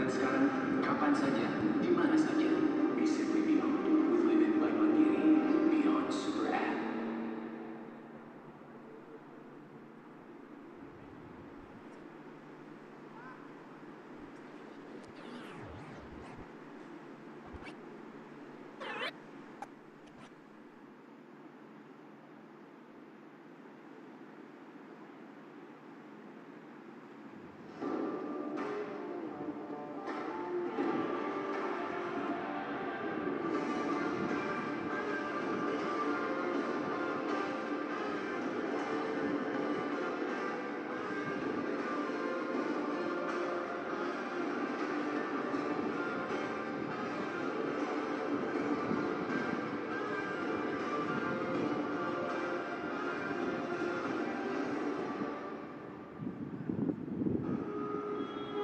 sekarang, kapan saja, di mana saja. Be simply beyond with Living by Mandiri Beyond Super App.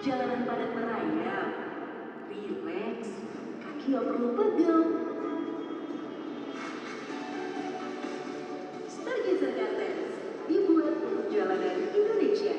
Jalanan padat merayap, rileks, kaki gak perlu pegel. Stargazer Gardens dibuat untuk jalanan Indonesia.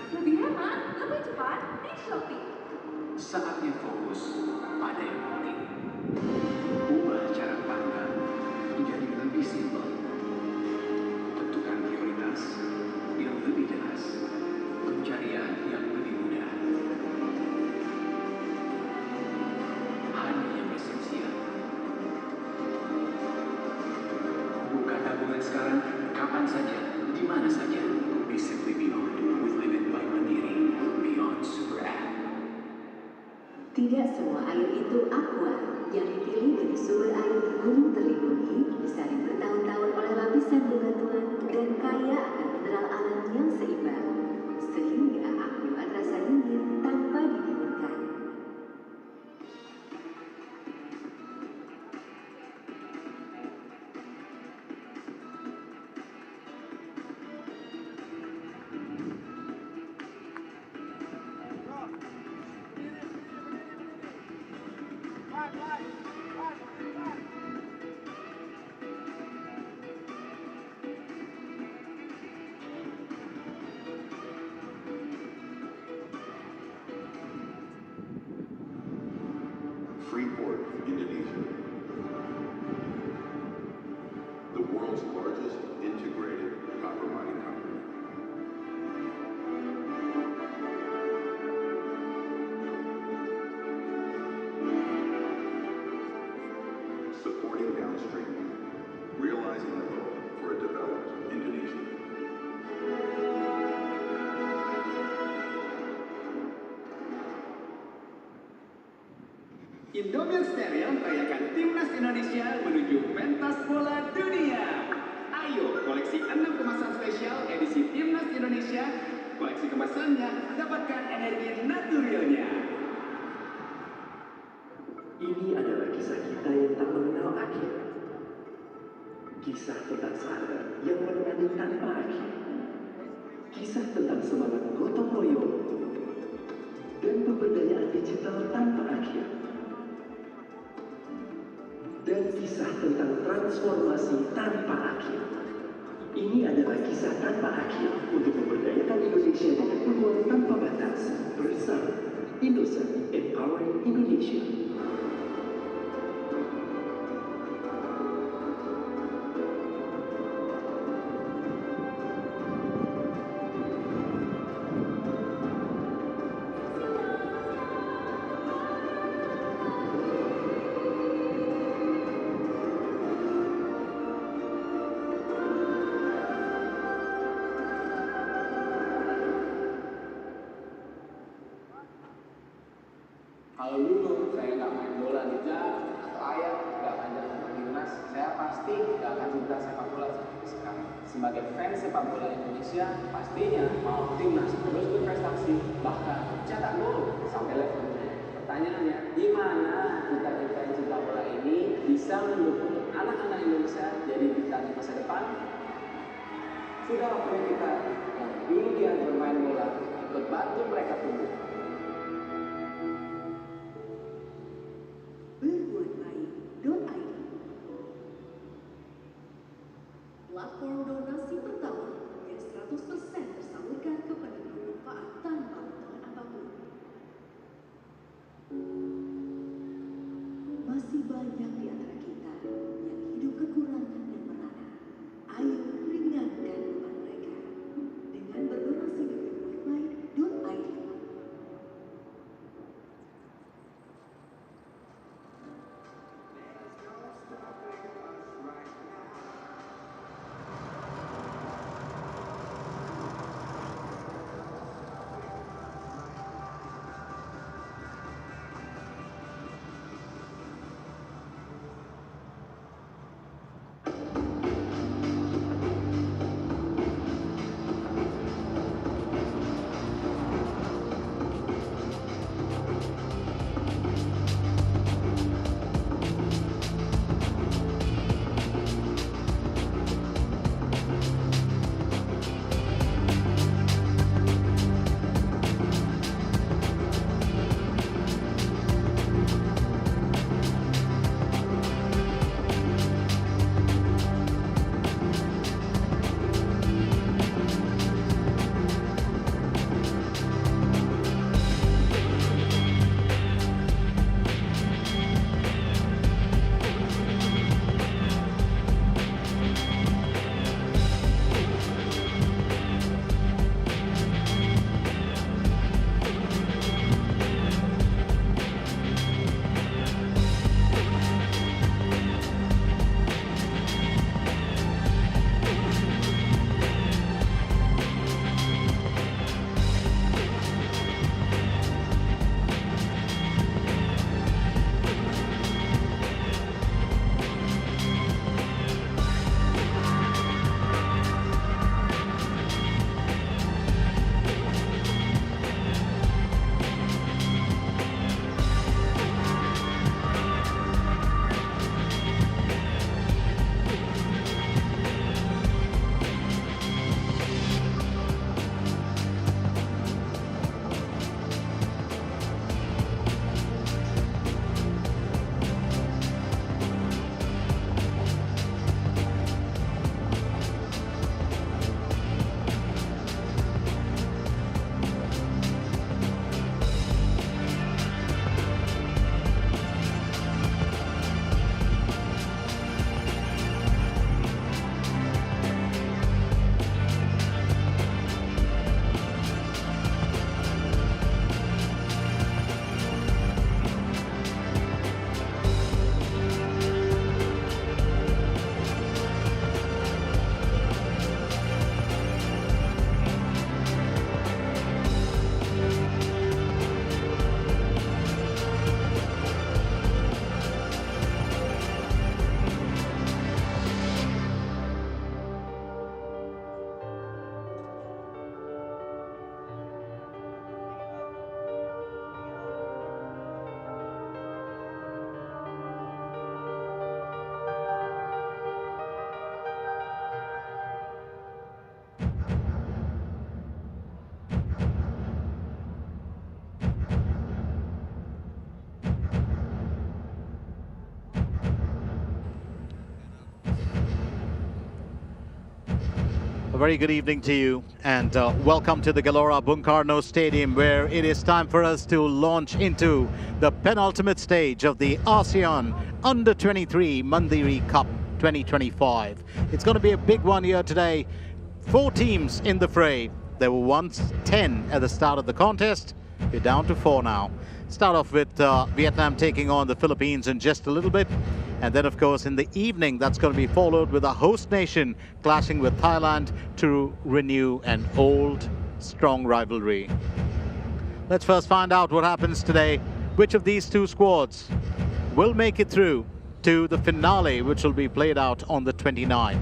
Lebih hemat, lebih cepat, di Shopee. Saatnya fokus pada yang penting. Ubah cara pandang menjadi lebih simpel. Tentukan prioritas yang lebih jelas. Pencarian yang lebih mudah. Hanya yang esensial. Buka tabungan sekarang, kapan saja, di mana saja. Be simply beyond with Living by Mandiri Beyond Super App. Tidak semua air itu aqua. Yang dipilih dari sumber air di gunung terlindungi disaring bertahun-tahun oleh lapisan bebatuan dan kaya akan mineral alam yang seimbang, sehingga akuat rasa dingin tanpa didinginkan. Freeport, Indonesia. The world's largest integrated copper mining company. Supporting downstream, realizing the goal for a developed Indonesia. Indomie Stereo merayakan Timnas Indonesia menuju pentas bola dunia. Ayo koleksi 6 kemasan spesial edisi Timnas Indonesia. Koleksi kemasannya dapatkan energi naturalnya. Ini adalah kisah kita yang tak mengenal akhir. Kisah tentang sahabat yang menemani tanpa akhir. Kisah tentang semangat gotong royong dan pemberdayaan digital tanpa akhir. Dan kisah tentang transformasi tanpa akhir. Ini adalah kisah tanpa akhir untuk memberdayakan Indonesia dengan peluang tanpa batas. Bersama Indosat Empowering Indonesia. Kalau dulu saya nggak main bola di jam atau ayah nggak akan jalan ke timnas, saya pasti nggak akan cinta sepak bola seperti sekarang. Sebagai fans sepak bola Indonesia, pastinya mau timnas terus berprestasi, bahkan cetak gol sampai level dunia. Pertanyaannya, gimana kita yang cinta bola ini bisa mendukung anak-anak Indonesia jadi bintang masa depan? Sudah waktunya kita yang dulu dia bermain bola ikut bantu mereka tumbuh. Berbuatbaik.id, platform donasi pertama yang 100% tersalurkan kepada bermanfaat tanpa imbalan apapun. Masih banyak di antara kita yang hidup kekurangan dan merana. Ayo ringankan beban mereka dengan berdonasi ke berbuatbaik.id. A very good evening to you, and welcome to the Gelora Bung Karno Stadium, where it is time for us to launch into the penultimate stage of the ASEAN Under-23 Mandiri Cup 2025. It's going to be a big one here today. 4 teams in the fray. There were once 10 at the start of the contest. We're down to 4 now. Start off with Vietnam taking on the Philippines in just a little bit. And then, of course, in the evening, that's going to be followed with a host nation clashing with Thailand to renew an old, strong rivalry. Let's first find out what happens today. Which of these 2 squads will make it through to the finale, which will be played out on the 29th?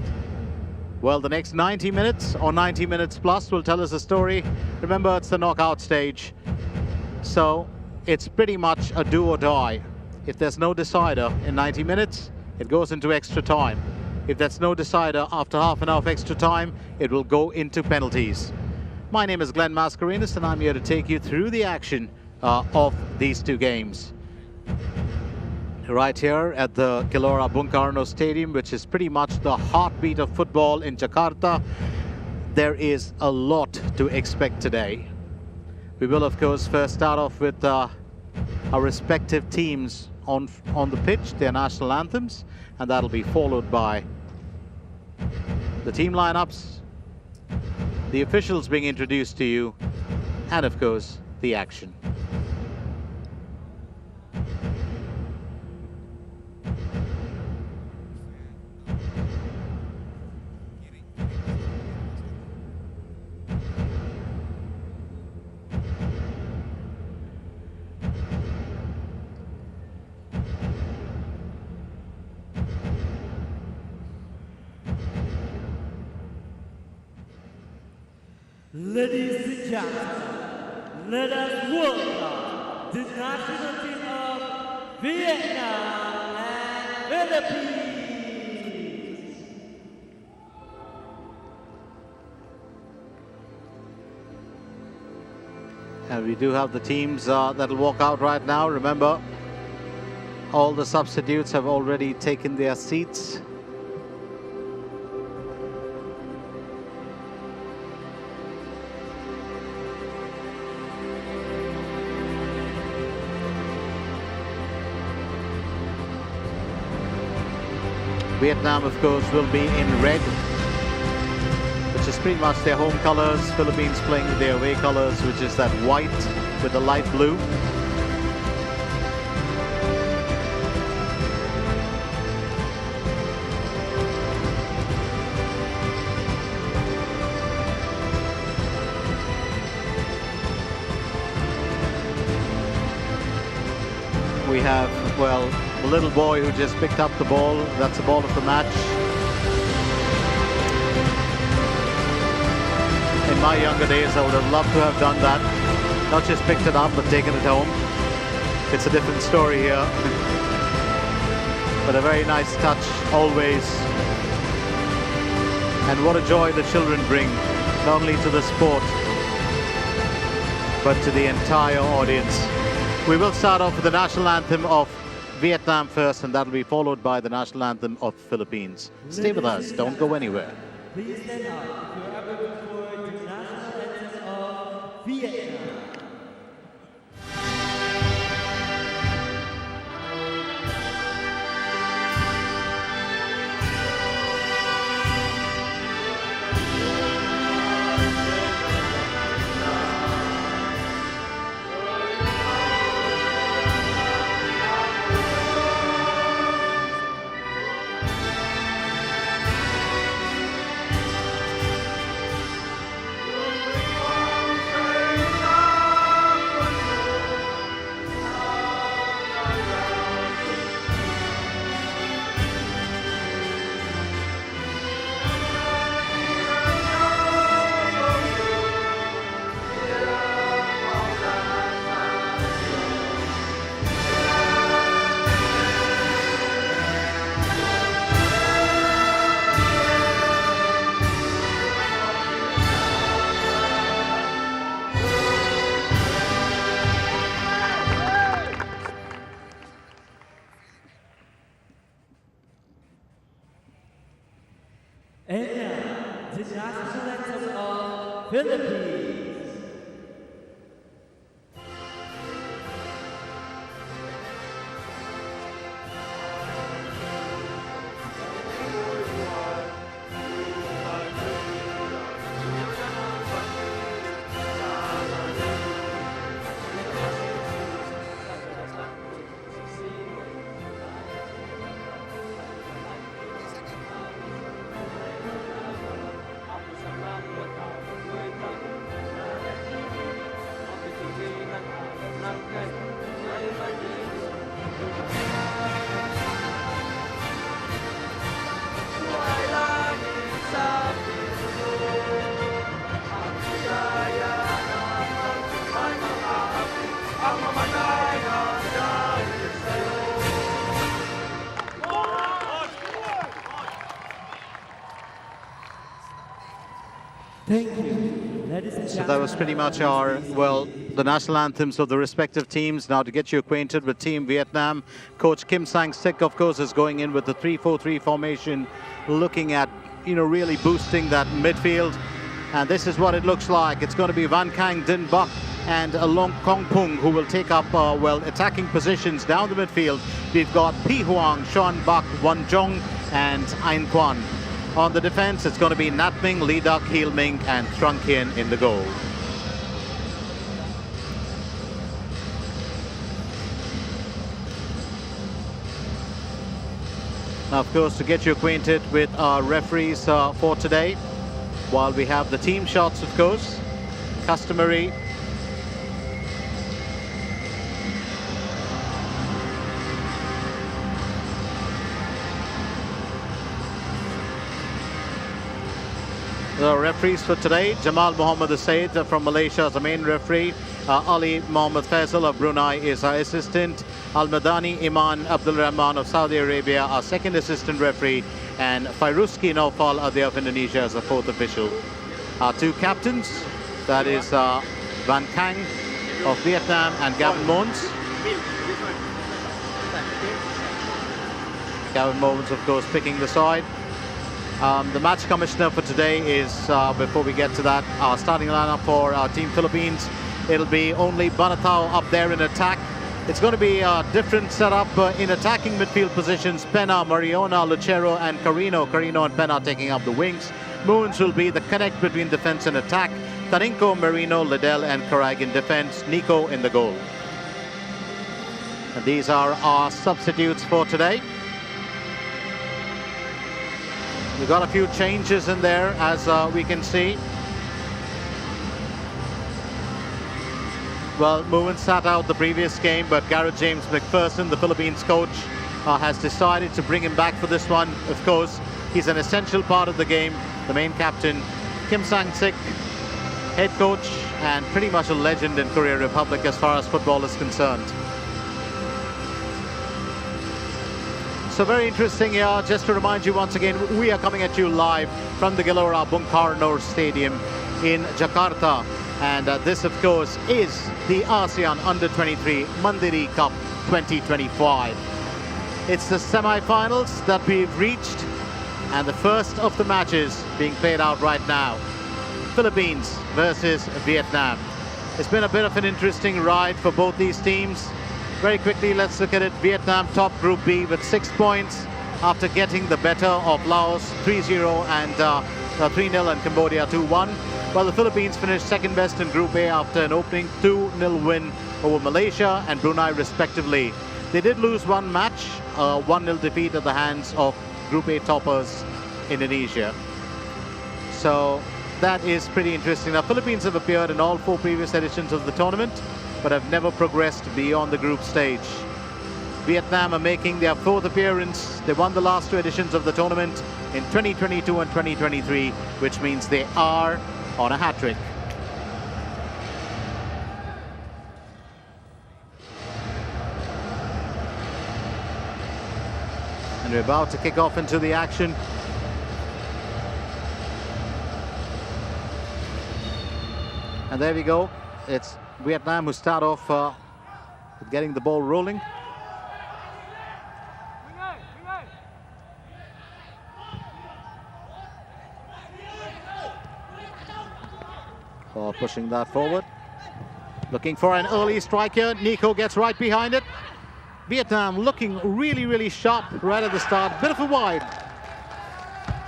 Well, the next 90 minutes or 90 minutes plus will tell us a story. Remember, it's the knockout stage. So it's pretty much a do or die. If there's no decider in 90 minutes, it goes into extra time. If there's no decider after half an hour of extra time, it will go into penalties. My name is Glenn Mascarenas, and I'm here to take you through the action of these two games. Right here at the Gelora Bung Karno Stadium, which is pretty much the heartbeat of football in Jakarta, there is a lot to expect today. We will, of course, first start off with our respective teams on the pitch, their national anthems, and that'll be followed by the team lineups, the officials being introduced to you, and of course, the action. Ladies and gentlemen, let us welcome the national team of Vietnam and Philippines. And we do have the teams that'll walk out right now. Remember, all the substitutes have already taken their seats. Vietnam, of course, will be in red, which is pretty much their home colors. Philippines playing with their away colors, which is that white with the light blue. We have, well, the little boy who just picked up the ball. That's the ball of the match. In my younger days, I would have loved to have done that. Not just picked it up, but taken it home. It's a different story here. But a very nice touch, always. And what a joy the children bring, not only to the sport, but to the entire audience. We will start off with the national anthem of Vietnam first, and that'll be followed by the national anthem of Philippines. Stay with us, don't go anywhere. Please stand up if you're ever before the national anthem of Vietnam. And now, the national anthem of Philippines. Thank you. Ladies and So that was pretty much our, well, the national anthems of the respective teams. Now to get you acquainted with Team Vietnam, Coach Kim Sang-sik, of course, is going in with the 3-4-3 formation, looking at, really boosting that midfield. And this is what it looks like. It's going to be Van Kang, Din Bak, and Long Kong Pung who will take up, attacking positions down the midfield. We've got Pi Huang, Sean Bak, Wan Jong, and Ain Kwan. On the defense, it's going to be Nat Ming, Lee Duck, Heel Ming, and Trung Kien in the goal. Now, of course, to get you acquainted with our referees for today, while we have the team shots, of course, customary. The referees for today, Jamal Muhammad Said from Malaysia is the main referee. Ali Mohammed Faisal of Brunei is our assistant. Al-Madani Iman Abdul Rahman of Saudi Arabia, our second assistant referee. And Fairuski Naufal Adi of Indonesia as the fourth official. Our two captains, that is Van Kang of Vietnam and Gavin Moens. Gavin Moens, of course, picking the side. The match commissioner for today is, before we get to that, our starting lineup for our Team Philippines. It'll be only Banatao up there in attack. It's going to be a different setup in attacking midfield positions. Pena, Mariona, Lucero, and Carino. Carino and Pena taking up the wings. Moens will be the connect between defense and attack. Tarinko, Marino, Liddell, and Karag in defense. Nico in the goal. And these are our substitutes for today. We've got a few changes in there, as we can see. Well, Moen sat out the previous game, but Gareth James McPherson, the Philippines coach, has decided to bring him back for this one. Of course, he's an essential part of the game, the main captain. Kim Sang-sik, head coach, and pretty much a legend in Korea Republic as far as football is concerned. So very interesting here. Just to remind you once again, we are coming at you live from the Gelora Bung Karno Stadium in Jakarta. And this, of course, is the ASEAN Under-23 Mandiri Cup 2025. It's the semi-finals that we've reached, and the first of the matches being played out right now. Philippines versus Vietnam. It's been a bit of an interesting ride for both these teams. Very quickly, let's look at it. Vietnam top Group B with 6 points after getting the better of Laos 3-0 and 3-0 and Cambodia 2-1. While the Philippines finished second best in Group A after an opening 2-0 win over Malaysia and Brunei respectively. They did lose one match, a 1-0 defeat at the hands of Group A toppers Indonesia. So that is pretty interesting. Now, Philippines have appeared in all 4 previous editions of the tournament, but have never progressed beyond the group stage. Vietnam are making their 4th appearance. They won the last 2 editions of the tournament in 2022 and 2023, which means they are on a hat-trick. And we're about to kick off into the action. And there we go. It's Vietnam who start off with getting the ball rolling. Pushing that forward. Looking for an early strike here. Nico gets right behind it. Vietnam looking really sharp right at the start. Bit of a wide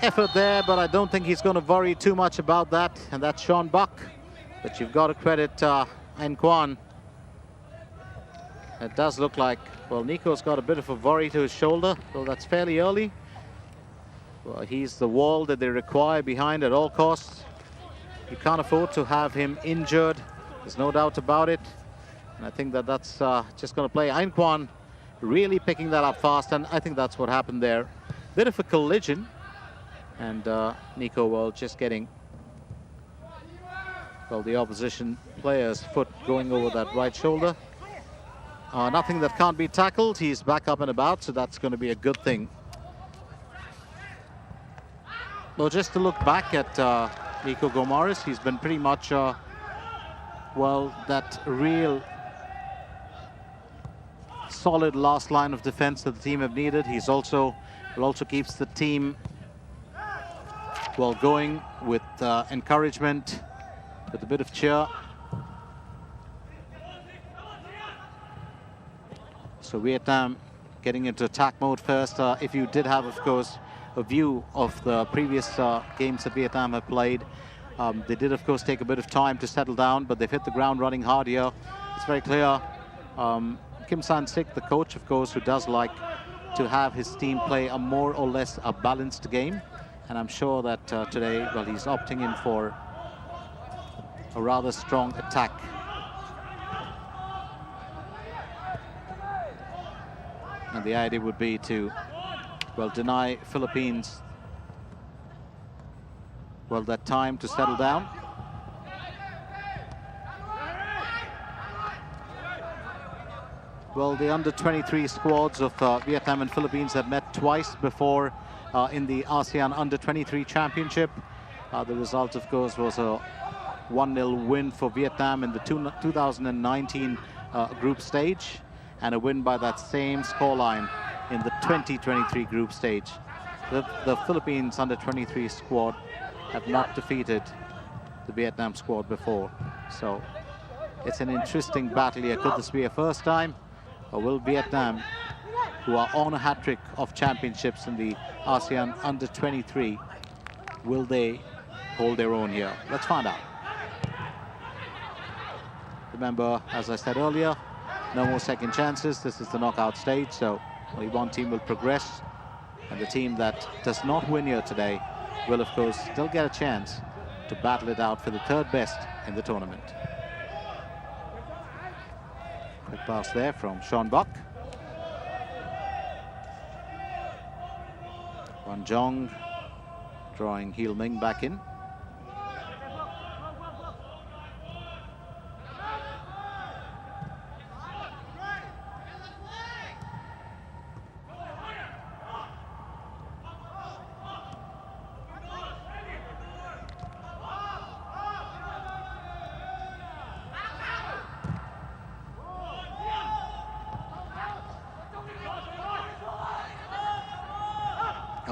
effort there, but I don't think he's going to worry too much about that. And that's Sean Buck. But you've got to credit Ain Kwan. It does look like, well, Nico's got a bit of a worry to his shoulder, so that's fairly early. Well, he's the wall that they require behind at all costs. You can't afford to have him injured. There's no doubt about it. And I think that that's just going to play. Ain Kwan really picking that up fast, and I think that's what happened there. Bit of a collision, and Nico, well, just getting, well, the opposition player's foot going over that right shoulder. Nothing that can't be tackled. He's back up and about, so that's going to be a good thing. Well, just to look back at Nico Gomaris, he's been pretty much, well, that real solid last line of defense that the team have needed. He's also keeps the team well going with encouragement, with a bit of cheer. So Vietnam getting into attack mode first. If you did have, of course, a view of the previous games that Vietnam have played, they did, of course, take a bit of time to settle down, but they've hit the ground running hard here. It's very clear. Kim San-sik, the coach, of course, who does like to have his team play a more or less a balanced game. And I'm sure that today, well, he's opting in for a rather strong attack. And the idea would be to, well, deny Philippines, well, that time to settle down. Well, the under-23 squads of Vietnam and Philippines have met twice before in the ASEAN Under-23 Championship. The result, of course, was a 1-0 win for Vietnam in the 2019 group stage, and a win by that same scoreline in the 2023 group stage. The Philippines Under-23 squad have not defeated the Vietnam squad before. So it's an interesting battle here. Could this be a first time? Or will Vietnam, who are on a hat-trick of championships in the ASEAN Under-23, will they hold their own here? Let's find out. Remember, as I said earlier, no more second chances. This is the knockout stage, so only one team will progress. And the team that does not win here today will, of course, still get a chance to battle it out for the third best in the tournament. Quick pass there from Sean Buck. Wan Jong drawing Heel Ming back in.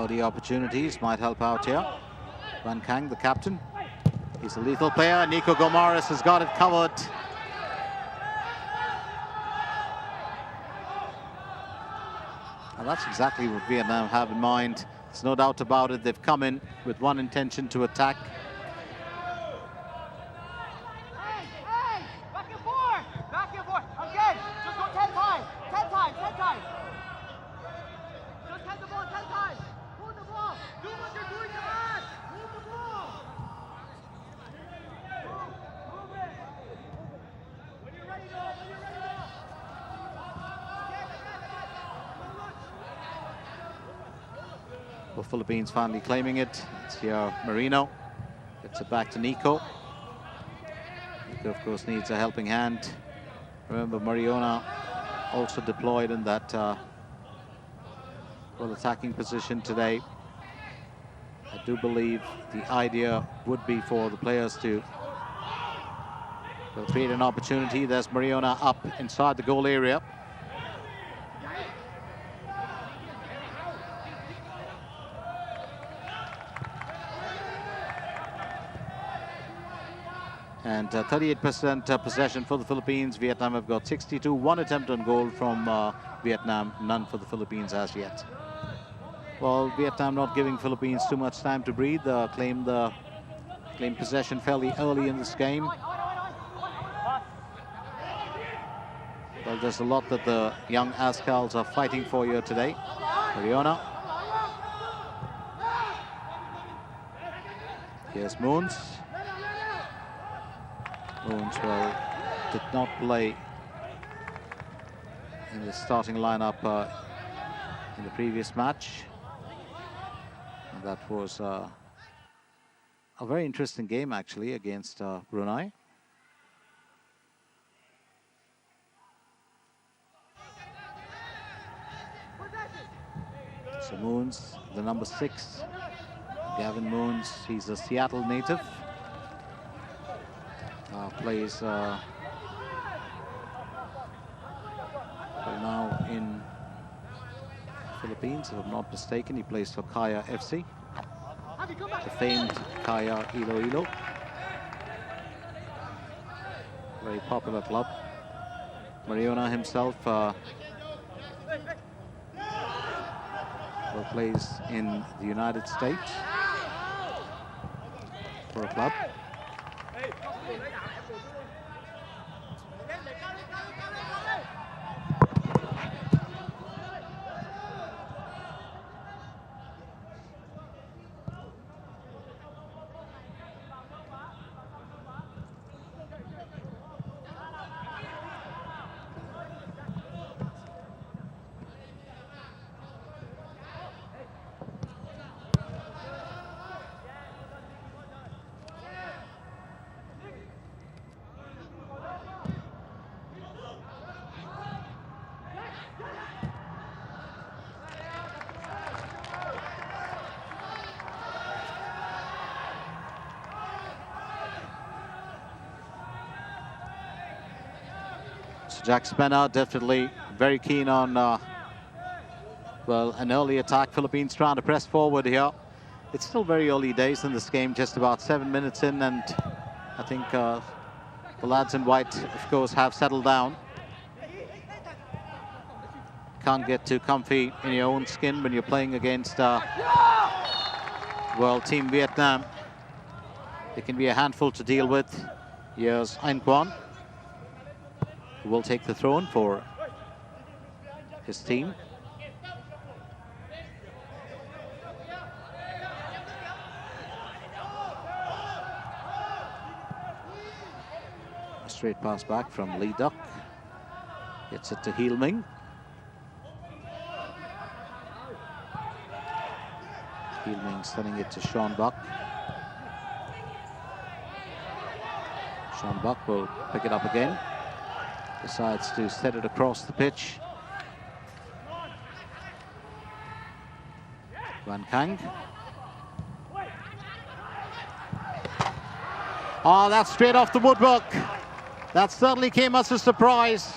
The opportunities might help out here. Van Kang, the captain, he's a lethal player. Nico Gomaris has got it covered. And that's exactly what Vietnam have in mind. There's no doubt about it. They've come in with one intention, to attack. Back and forth, again, just go 10 times, 10 times, 10 times. Just catch the ball 10 times. Hold the ball, do what you're doing, Jahan. Hold the ball. Move it. When you're ready, go, when you're ready, go. Well, Philippines finally claiming it. It's here, Marino. Gets it back to Nico. Nico, of course, needs a helping hand. Remember, Mariona also deployed in that well, attacking position today. I do believe the idea would be for the players to create an opportunity. There's Mariona up inside the goal area. And 38% possession for the Philippines. Vietnam have got 62. One attempt on goal from Vietnam, none for the Philippines as yet. Well, Vietnam not giving Philippines too much time to breathe. Claim possession fairly early in this game. Well, there's a lot that the young Ascals are fighting for here today. Mariona. Here's Moons. Moons, well, did not play in the starting lineup in the previous match. And that was a very interesting game, actually, against Brunei. So Moons, the number 6, Gavin Moons, he's a Seattle native. Plays well now in Philippines, if I'm not mistaken. He plays for Kaya FC, the famed Kaya Iloilo. Very popular club. Mariona himself plays in the United States for a club. Jack Spenner definitely very keen on, well, an early attack. Philippines trying to press forward here. It's still very early days in this game, just about 7 minutes in, and I think the lads in white, of course, have settled down. Can't get too comfy in your own skin when you're playing against, well, Team Vietnam. It can be a handful to deal with. Here's Anh Quan, who will take the throne for his team. A straight pass back from Lee Duck. Gets it to Heel Ming. Heel Ming sending it to Sean Buck. Sean Buck will pick it up again. Decides to set it across the pitch. Van Kang. Oh, that's straight off the woodwork. That certainly came as a surprise.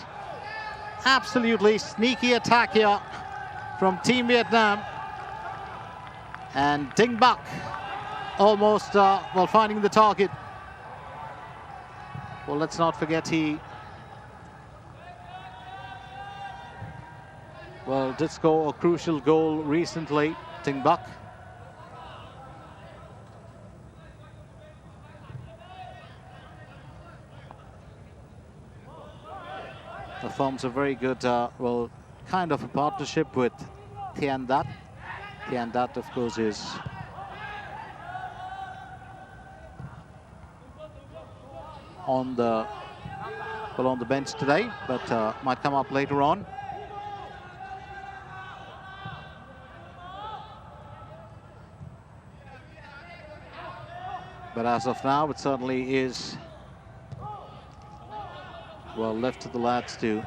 Absolutely sneaky attack here from Team Vietnam. And Ding Bak almost, well, finding the target. Well, let's not forget he, well, did score a crucial goal recently, Ding Bak. Forms a very good, well, kind of a partnership with Thien Dat. Thien Dat, of course, is on the, well, on the bench today, but might come up later on. But as of now, it certainly is, well, left to the lads to,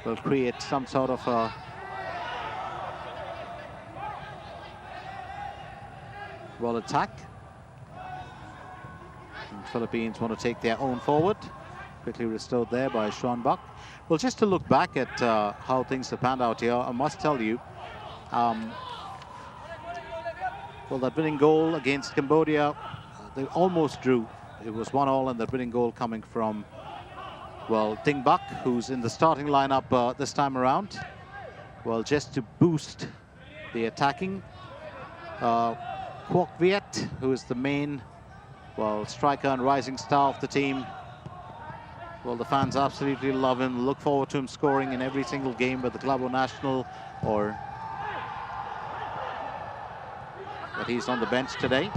well, create some sort of a well attack. And Philippines want to take their own forward. Quickly restored there by Sean Buck. Well, just to look back at how things have panned out here, I must tell you, well, that winning goal against Cambodia, they almost drew. It was 1-1, and that winning goal coming from, well, Ding Bak, who's in the starting lineup this time around. Well, just to boost the attacking. Quoc Viet, who is the main, well, striker and rising star of the team. Well, the fans absolutely love him. Look forward to him scoring in every single game with the Club National, or but he's on the bench today.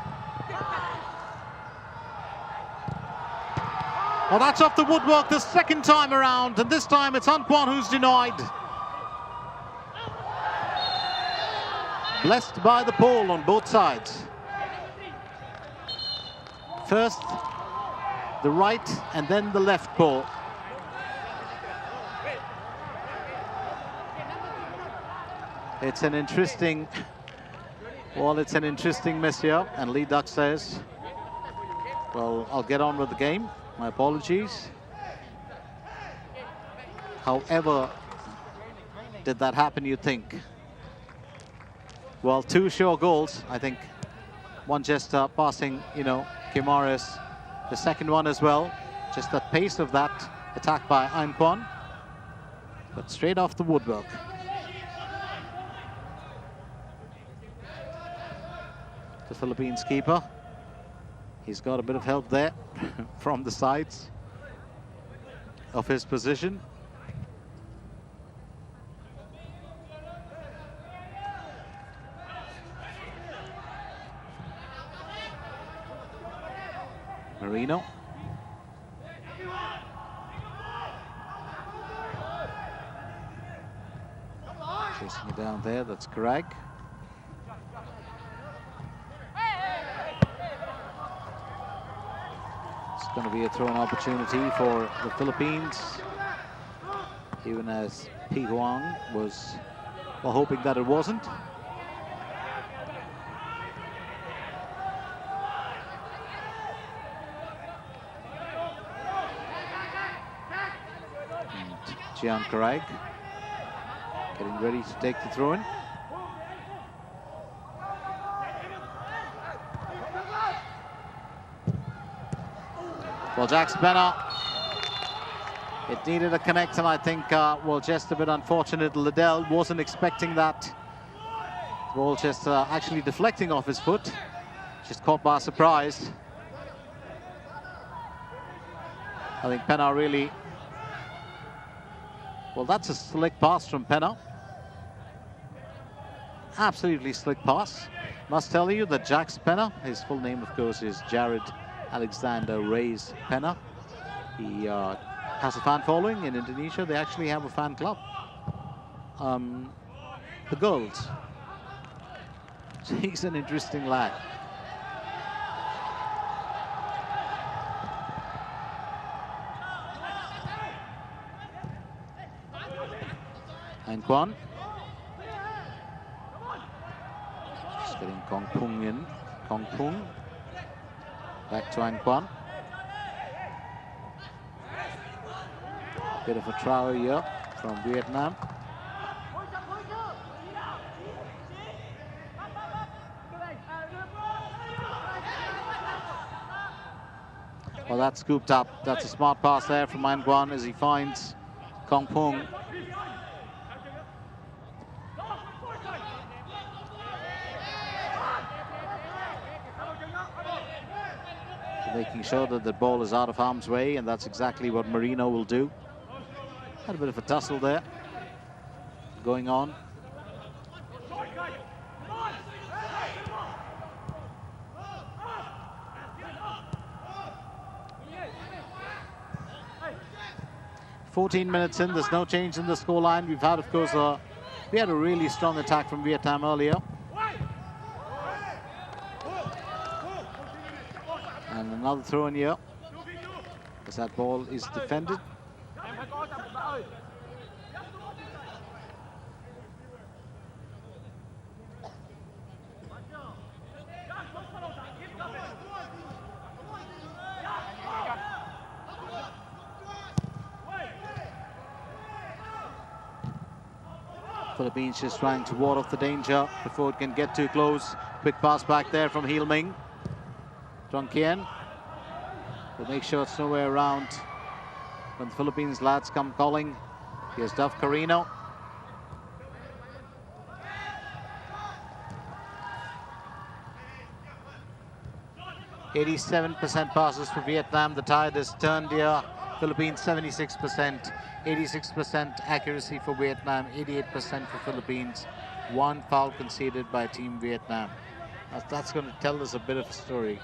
Well, that's off the woodwork the second time around, and this time it's Anh Quan who's denied. Blessed by the pole on both sides. First the right and then the left pole. It's an interesting Well, it's an interesting miss here, and Lee Duck says, well, I'll get on with the game. My apologies. However, did that happen, you think? Well, 2 sure goals, I think. One just passing, Kimaris. The second one as well. Just the pace of that attack by Anh Quan. But straight off the woodwork. The Philippines keeper. He's got a bit of help there from the sides of his position. Marino. Chasing it down there, that's Craig. It's going to be a throw-in opportunity for the Philippines, even as Pi Huang was hoping that it wasn't. Jian Craig getting ready to take the throw-in. Well, Jack's Benner, it needed a connect, and I think, well, just a bit unfortunate. Liddell wasn't expecting that. The ball just actually deflecting off his foot, just caught by surprise. I think Penna really, well, that's a slick pass from Penna. Absolutely slick pass. Must tell you that Jax Penna, his full name, of course, is Jared Alexander Reyes Penna. He has a fan following in Indonesia. They actually have a fan club. The girls. So he's an interesting lad. Anh Quan. Just getting Kong Pung in. Kong Pung. Back to Anh Quan. Bit of a trial here from Vietnam. Well, that's scooped up. That's a smart pass there from Anh Quan as he finds Kong Pung. Making sure that the ball is out of harm's way, and that's exactly what Marino will do. Had a bit of a tussle there going on. "14 minutes in, there's no change in the scoreline. We've had, of course, we had a really strong attack from Vietnam earlier. And another throw in here, as that ball is defended. Philippines just trying to ward off the danger before it can get too close. Quick pass back there from Hiel Ming. Trung Kien will make sure it's nowhere around when the Philippines lads come calling. Here's Duff Carino. "87% passes for Vietnam. The tide has turned here. Philippines 76%, 86% accuracy for Vietnam, 88% for Philippines. One foul conceded by Team Vietnam." That's going to tell us a bit of a story.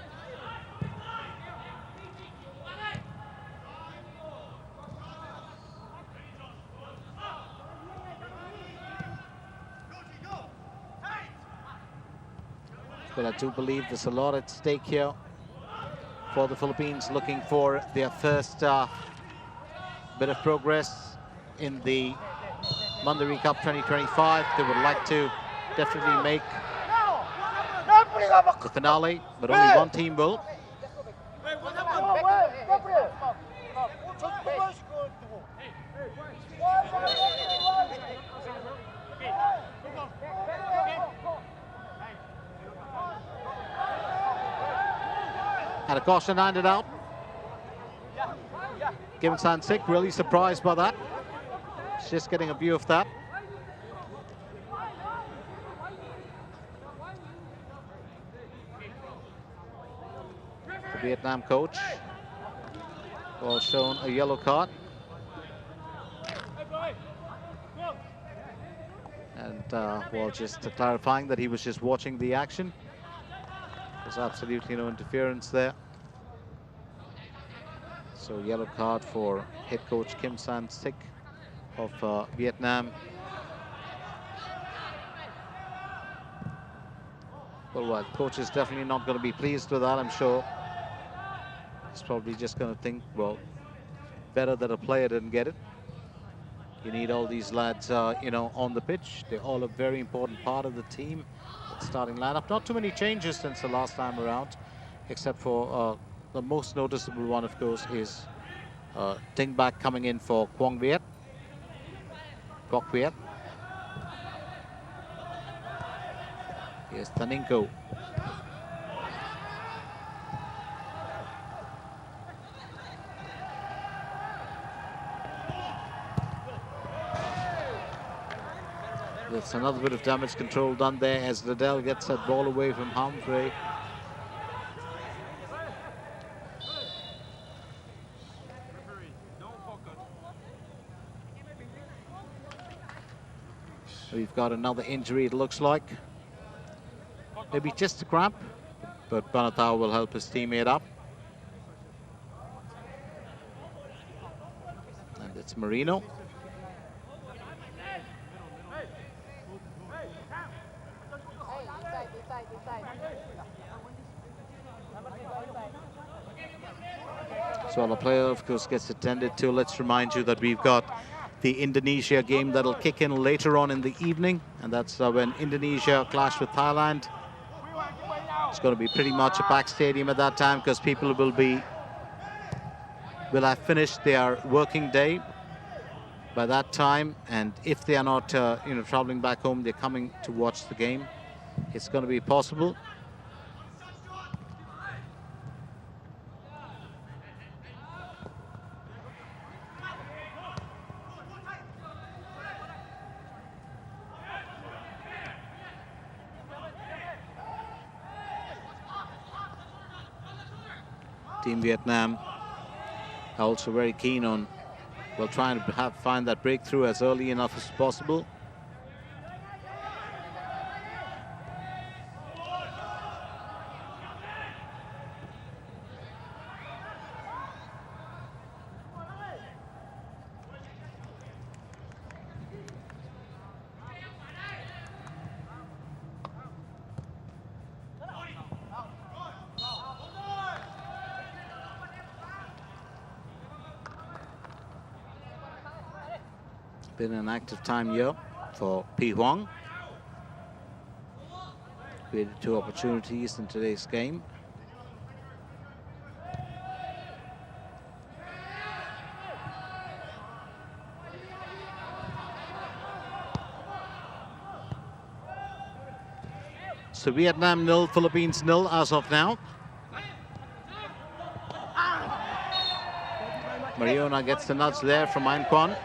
But I do believe there's a lot at stake here for the Philippines, looking for their first bit of progress in the Mandari Cup 2025. They would like to definitely make the finale, but only one team will. And a caution handed out. Kim San-sik really surprised by that. He's just getting a view of that. The Vietnam coach was shown a yellow card. And well, just clarifying that he was just watching the action. There's absolutely no interference there. So yellow card for head coach Kim San-sik of Vietnam. Well, coach is definitely not going to be pleased with that, I'm sure. He's probably just going to think, well, better that a player didn't get it. You need all these lads, you know, on the pitch. They're all a very important part of the team. The starting lineup. Not too many changes since the last time around, except for the most noticeable one, of course, is Ting Bak coming in for Quang Viet. Quoc Viet. Here's Taninko. That's another bit of damage control done there as Liddell gets that ball away from Humphrey. We've got another injury, it looks like. Maybe just a cramp, but Banatao will help his teammate up. And it's Marino. So the player, of course, gets attended to. Let's remind you that we've got the Indonesia game that'll kick in later on in the evening, and that's when Indonesia clash with Thailand. It's going to be pretty much a packed stadium at that time because people will have finished their working day by that time, and if they are not you know, traveling back home, they're coming to watch the game. It's going to be possible. Team Vietnam are also very keen on, well, trying to find that breakthrough as early enough as possible. Been an active time here for Pi Huang. Created 2 opportunities in today's game. So Vietnam 0, Philippines 0 as of now. Mariona gets the nudge there from Anh Quan.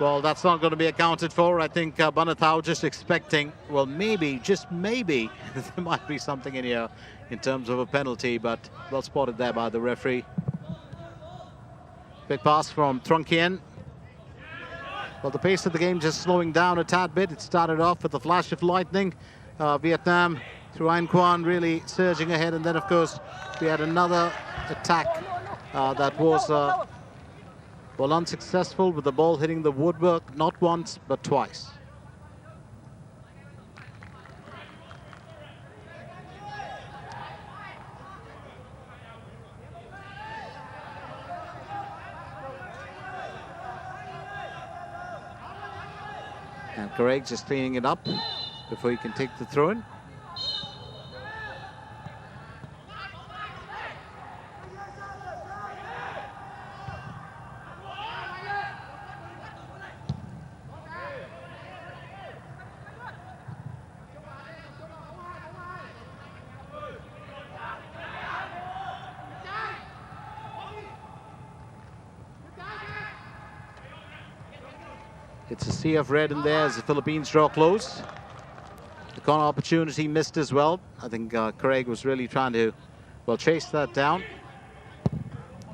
Well, that's not going to be accounted for. I think Banatao just expecting, well, maybe, just maybe, there might be something in here in terms of a penalty, but well spotted there by the referee. Big pass from Trung Kien. Well, the pace of the game just slowing down a tad bit. It started off with a flash of lightning. Vietnam, through Anh Quan, really surging ahead. And then, of course, we had another attack that was Well, unsuccessful with the ball hitting the woodwork, not once, but twice. And Craig just cleaning it up before he can take the throw-in. It's a sea of red in there as the Philippines draw close. The corner opportunity missed as well. I think Craig was really trying to, well, chase that down.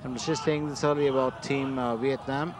I was just saying this earlier about Team Vietnam.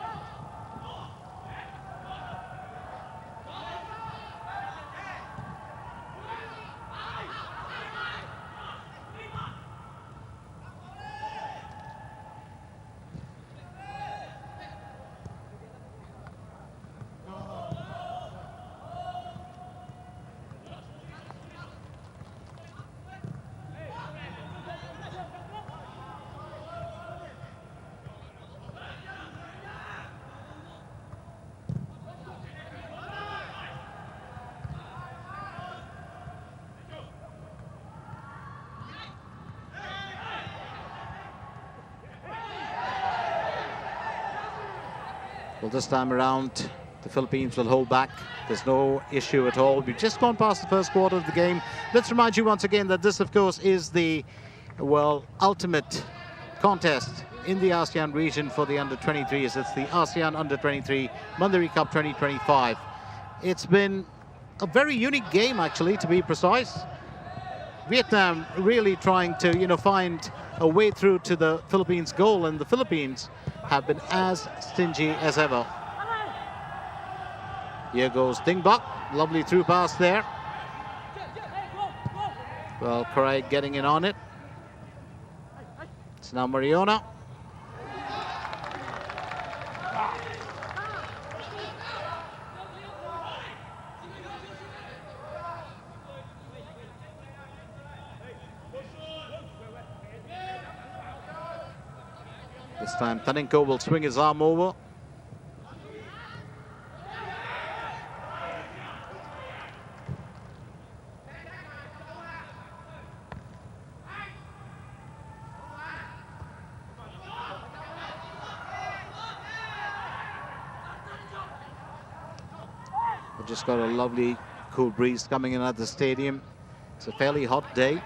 Well, this time around, the Philippines will hold back. There's no issue at all. We've just gone past the first quarter of the game. Let's remind you once again that this, of course, is the, well, ultimate contest in the ASEAN region for the under-23s. It's the ASEAN Under-23 Mandiri Cup 2025. It's been a very unique game, actually, to be precise. Vietnam really trying to, find a way through to the Philippines' goal, and the Philippines have been as stingy as ever. Here goes Ding Bak. Lovely through pass there. Well, Craig getting in on it. It's now Mariona. This time Taninko will swing his arm over. We've just got a lovely cool breeze coming in at the stadium. It's a fairly hot day.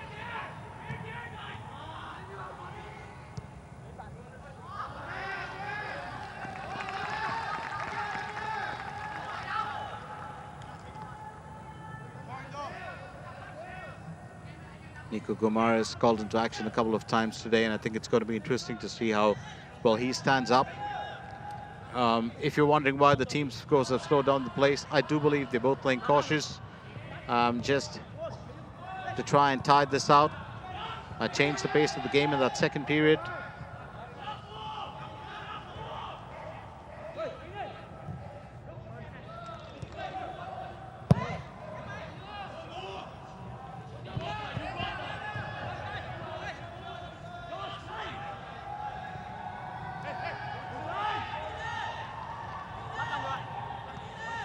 Nico Gomar is called into action a couple of times today, and I think it's going to be interesting to see how well he stands up. If you're wondering why the teams, of course, have slowed down the pace, I do believe they're both playing cautious, just to try and tide this out. Change the pace of the game in that second period.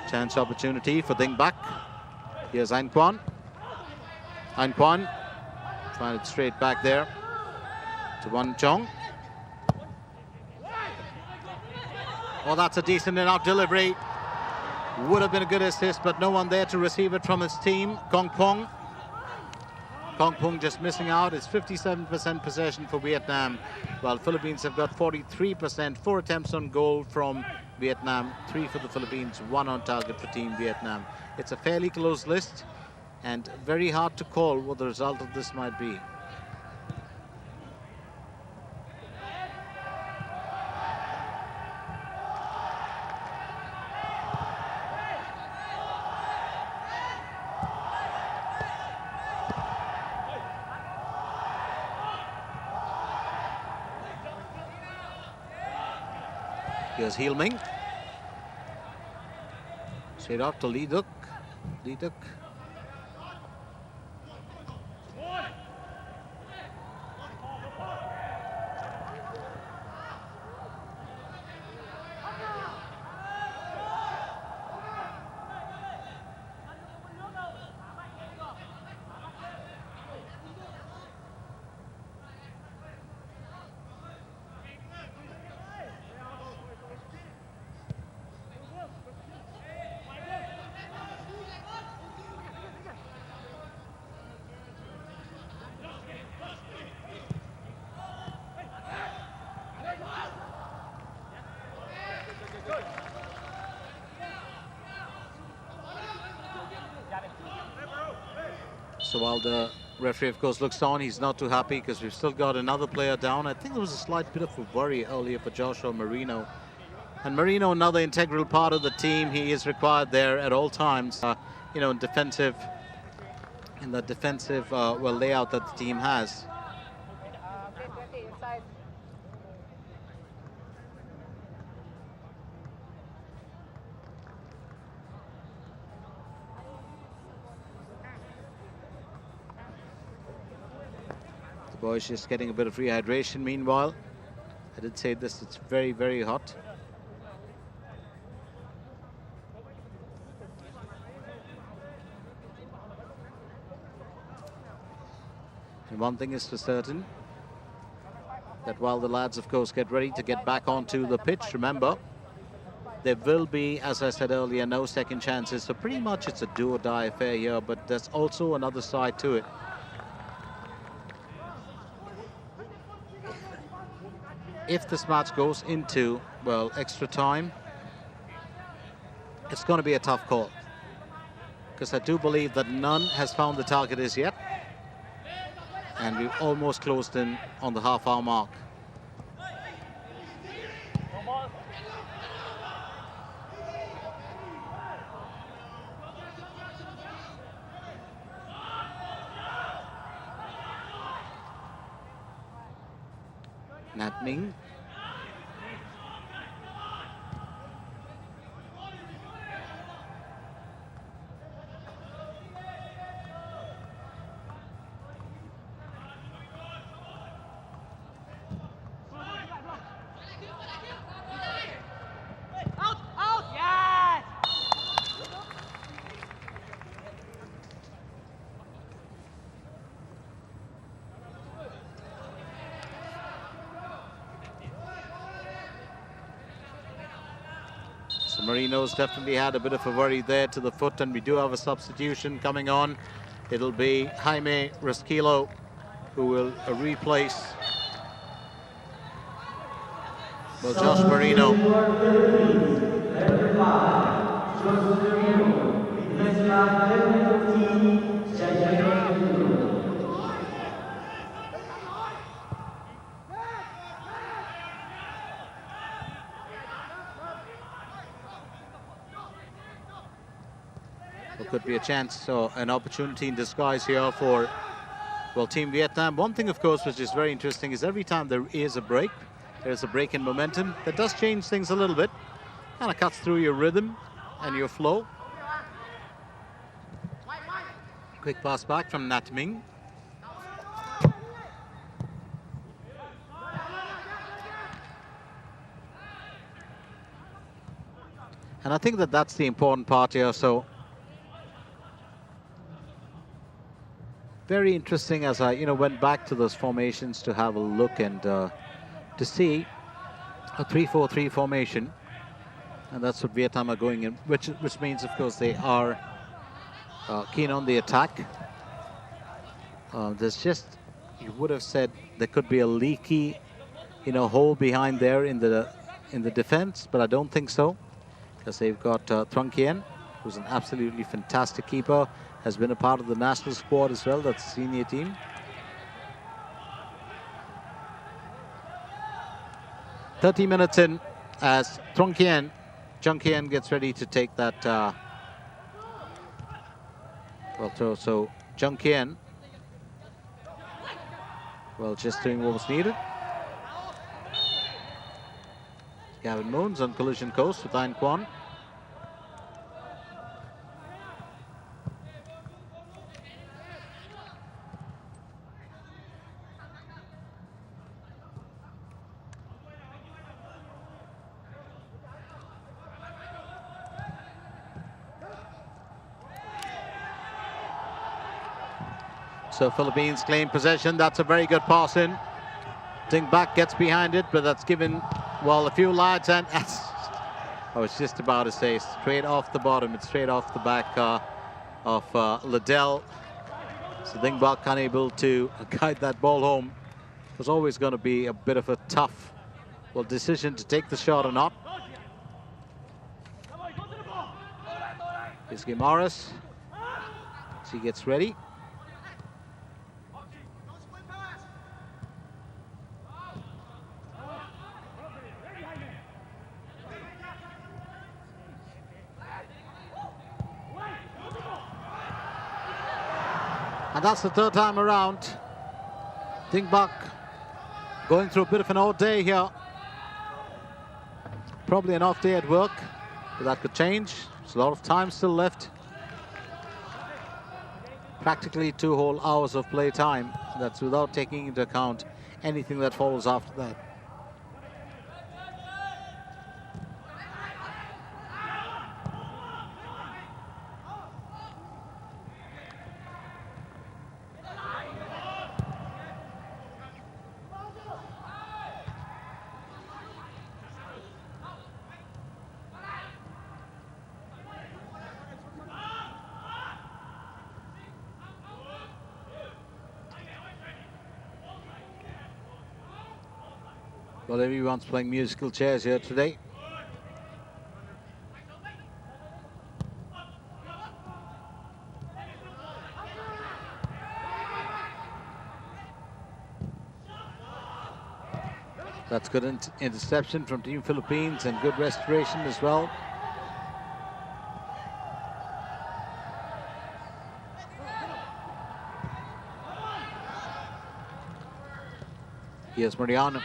Chance opportunity for Ding Bak. Here's Anh Quan. Anh Quan trying it straight back there to Wan Chong. Oh, that's a decent enough delivery. Would have been a good assist, but no one there to receive it from his team. Kong Pong. Kong Pong just missing out. It's 57% possession for Vietnam, while Philippines have got 43%. 4 attempts on goal from Vietnam, 3 for the Philippines, 1 on target for Team Vietnam. It's a fairly close list and very hard to call what the result of this might be. Here's Heilming. Straight out to Lee Duk. Lee Duk. So while the referee, of course, looks on, he's not too happy because we've still got another player down. I think there was a slight bit of a worry earlier for Joshua Marino. And Marino, another integral part of the team. He is required there at all times, you know, in the defensive well, layout that the team has. Boys just getting a bit of rehydration meanwhile. I did say this, it's very, very hot. And one thing is for certain, that while the lads, of course, get ready to get back onto the pitch, remember, there will be, as I said earlier, no second chances. So pretty much it's a do or die affair here, but there's also another side to it. If this match goes into, well, extra time, it's going to be a tough call. Because I do believe that none has found the target as yet. And we've almost closed in on the half-hour mark. Nat Ming. Marino's definitely had a bit of a worry there to the foot, and we do have a substitution coming on. It'll be Jaime Resquillo who will replace, well, Josh Marino. Could be a chance or an opportunity in disguise here for, well, Team Vietnam. One thing, of course, which is very interesting is every time there is a break, there's a break in momentum. That does change things a little bit. Kind of cuts through your rhythm and your flow. Quick pass back from Nat Ming. And I think that that's the important part here. So very interesting as I, went back to those formations to have a look and to see a 3-4-3 formation, and that's what Vietnam are going in, which means, of course, they are keen on the attack. There's just, you would have said there could be a leaky, hole behind there in the defense, but I don't think so, because they've got Truong Kien, who's an absolutely fantastic keeper. Has been a part of the national squad as well, that's the senior team. "30 minutes in as Truong Kien gets ready to take that throw. So Truong Kien, well, just doing what was needed. Gavin Moons on collision course with Ian Kwan. So Philippines claim possession. That's a very good pass in. Ding back gets behind it, but that's given, well, a few lads, and that's, I was just about to say, straight off the bottom. It's straight off the back of Liddell. So Ding Bak unable to guide that ball home. It was always going to be a bit of a tough, well, decision to take the shot or not. Here's Guimaraes. She gets ready. And that's the third time around. Ding Bak going through a bit of an odd day here. Probably an off day at work, but that could change. There's a lot of time still left. Practically 2 whole hours of play time. That's without taking into account anything that follows after that. Well, everyone's playing musical chairs here today. That's good interception from Team Philippines and good restoration as well. Here's Mariona.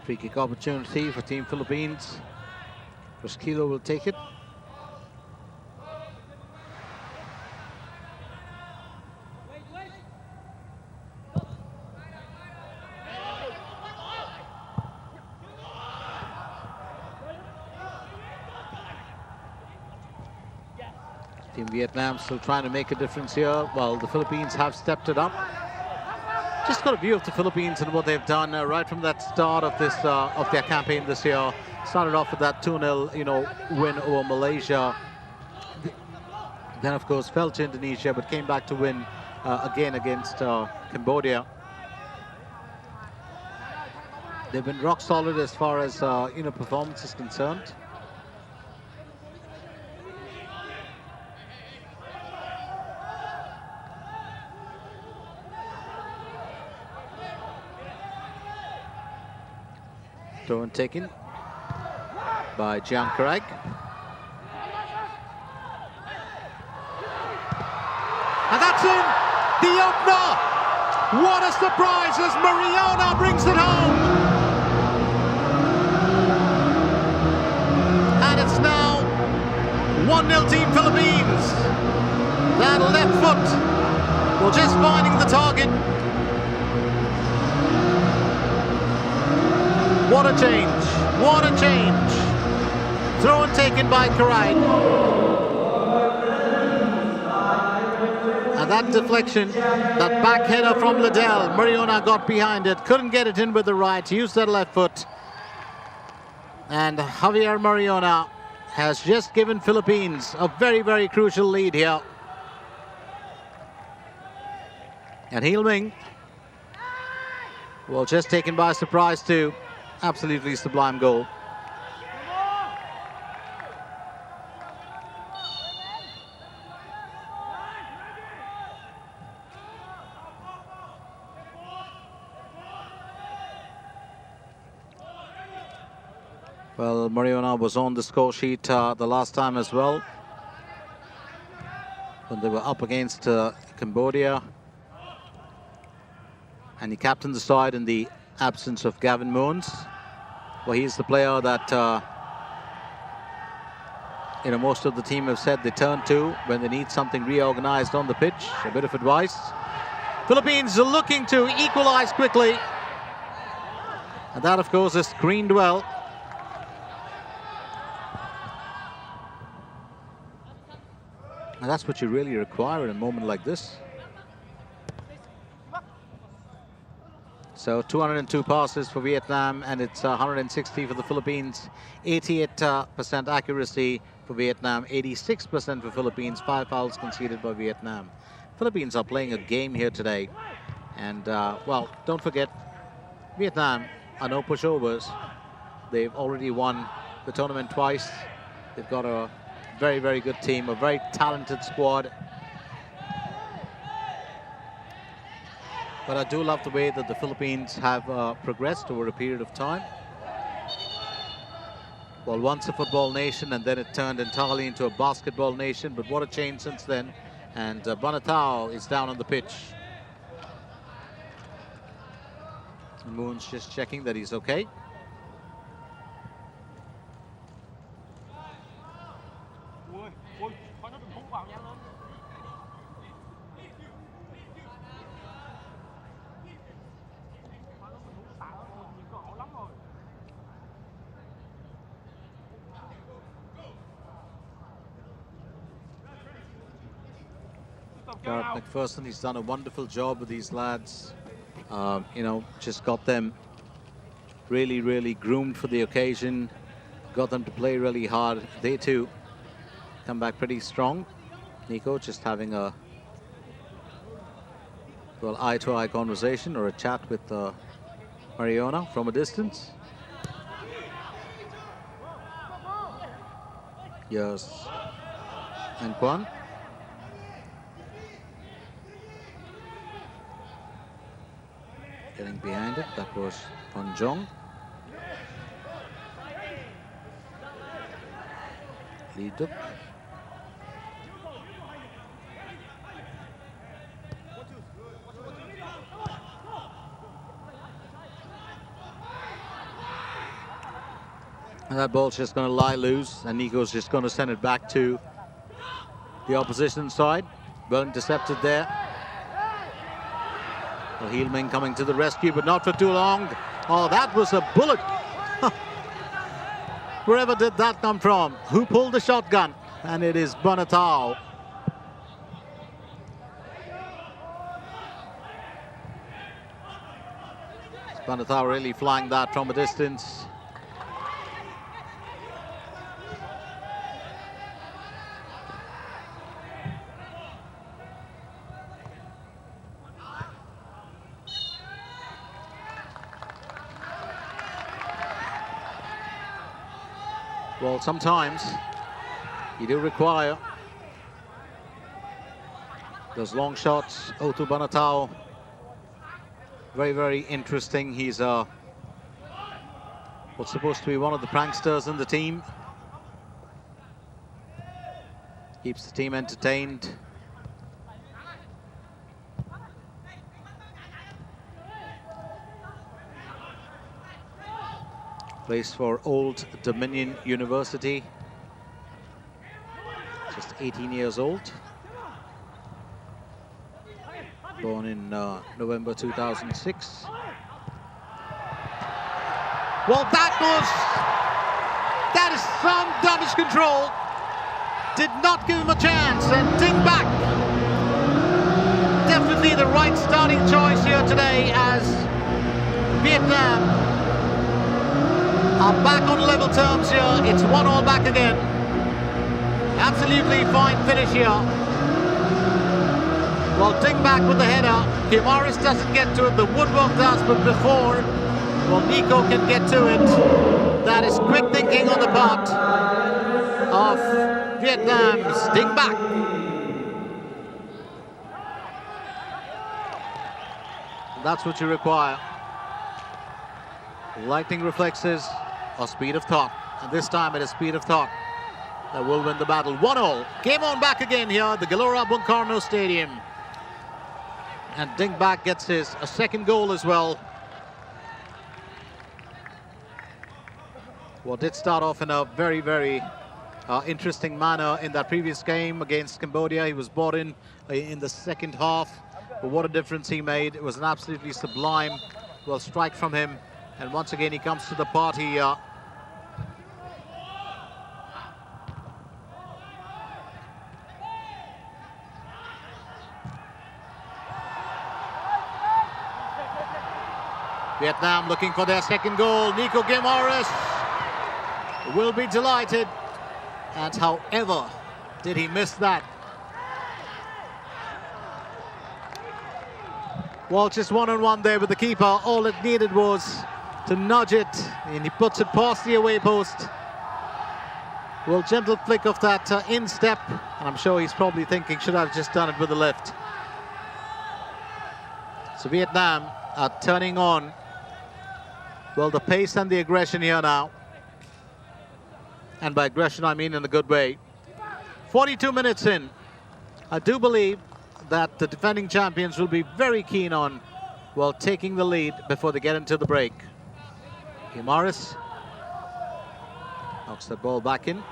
Free kick opportunity for Team Philippines. Rosquillo will take it. Team Vietnam still trying to make a difference here. Well, the Philippines have stepped it up. Just got a view of the Philippines and what they've done right from that start of this of their campaign this year. Started off with that 2-0, win over Malaysia. Then, of course, fell to Indonesia, but came back to win again against Cambodia. They've been rock solid as far as performance is concerned. Throw and taken by Jiang Craig. And that's in! The opener! What a surprise as Mariona brings it home! And it's now 1-0 Team Philippines. That left foot, well, just finding the target. What a change, what a change. Throw and taken by Karai. And that deflection, that back header from Liddell, Mariona got behind it, couldn't get it in with the right, used that left foot. And Javier Mariona has just given Philippines a very, very crucial lead here. And Heilming, well, just taken by surprise too. Absolutely sublime goal. Well, Mariona was on the score sheet the last time as well, when they were up against Cambodia. And he captained the side in the absence of Gavin Moons. Well, he's the player that most of the team have said they turn to when they need something reorganized on the pitch. A bit of advice. Philippines are looking to equalize quickly. And that, of course, is screened well. And that's what you really require in a moment like this. So 202 passes for Vietnam, and it's 160 for the Philippines. 88% accuracy for Vietnam, 86% for Philippines. 5 fouls conceded by Vietnam. Philippines are playing a game here today. And, well, don't forget, Vietnam are no pushovers. They've already won the tournament twice. They've got a very, very good team, a very talented squad. But I do love the way that the Philippines have progressed over a period of time. Well, once a football nation, and then it turned entirely into a basketball nation. But what a change since then. And Bonatao is down on the pitch. Moon's just checking that he's okay. Gareth McPherson, he's done a wonderful job with these lads. Just got them really, really groomed for the occasion. Got them to play really hard. They too come back pretty strong. Nico just having a eye-to-eye conversation or a chat with Mariona from a distance. Yes, and Kwan. Getting behind it, that was Von Jong. Lee Duk. And that ball's just going to lie loose, and Nico's just going to send it back to the opposition side. Well intercepted there. Well, Heilming coming to the rescue, but not for too long. Oh, that was a bullet. Wherever did that come from? Who pulled the shotgun? And it is Bonatao. Bonatao really flying that from a distance. Well, sometimes you do require those long shots. Otu Bonatao, very, very interesting. He's what's supposed to be one of the pranksters in the team. Keeps the team entertained. Plays for Old Dominion University. Just 18 years old. Born in November 2006. Well, that is some damage control. Did not give him a chance, and Ting back. Definitely the right starting choice here today, as Vietnam are back on level terms here. It's 1-1 back again. Absolutely fine finish here. Well, Ting back with the header. Kimaris doesn't get to it, the woodwork does, but before, well, Nico can get to it. That is quick thinking on the part of Vietnam's Ting back. That's what you require. Lightning reflexes or speed of thought. And this time it is speed of thought that will win the battle. 1-1. Game on back again here at the Gelora Bung Karno Stadium. And Dingbak gets his second goal as well. Well, did start off in a very, very interesting manner in that previous game against Cambodia. He was brought in the second half. But what a difference he made. It was an absolutely sublime, well, strike from him. And once again, he comes to the party. Vietnam looking for their second goal. Nico Guimaraes will be delighted. And however did he miss that? Well, just one-on-one there with the keeper. All it needed was to nudge it, and he puts it past the away post. Well, gentle flick of that instep, and I'm sure he's probably thinking, should I have just done it with the left? So Vietnam are turning on, well, the pace and the aggression here now. And by aggression, I mean in a good way. 42 minutes in. I do believe that the defending champions will be very keen on, well, taking the lead before they get into the break. Guimaraes knocks the ball back in.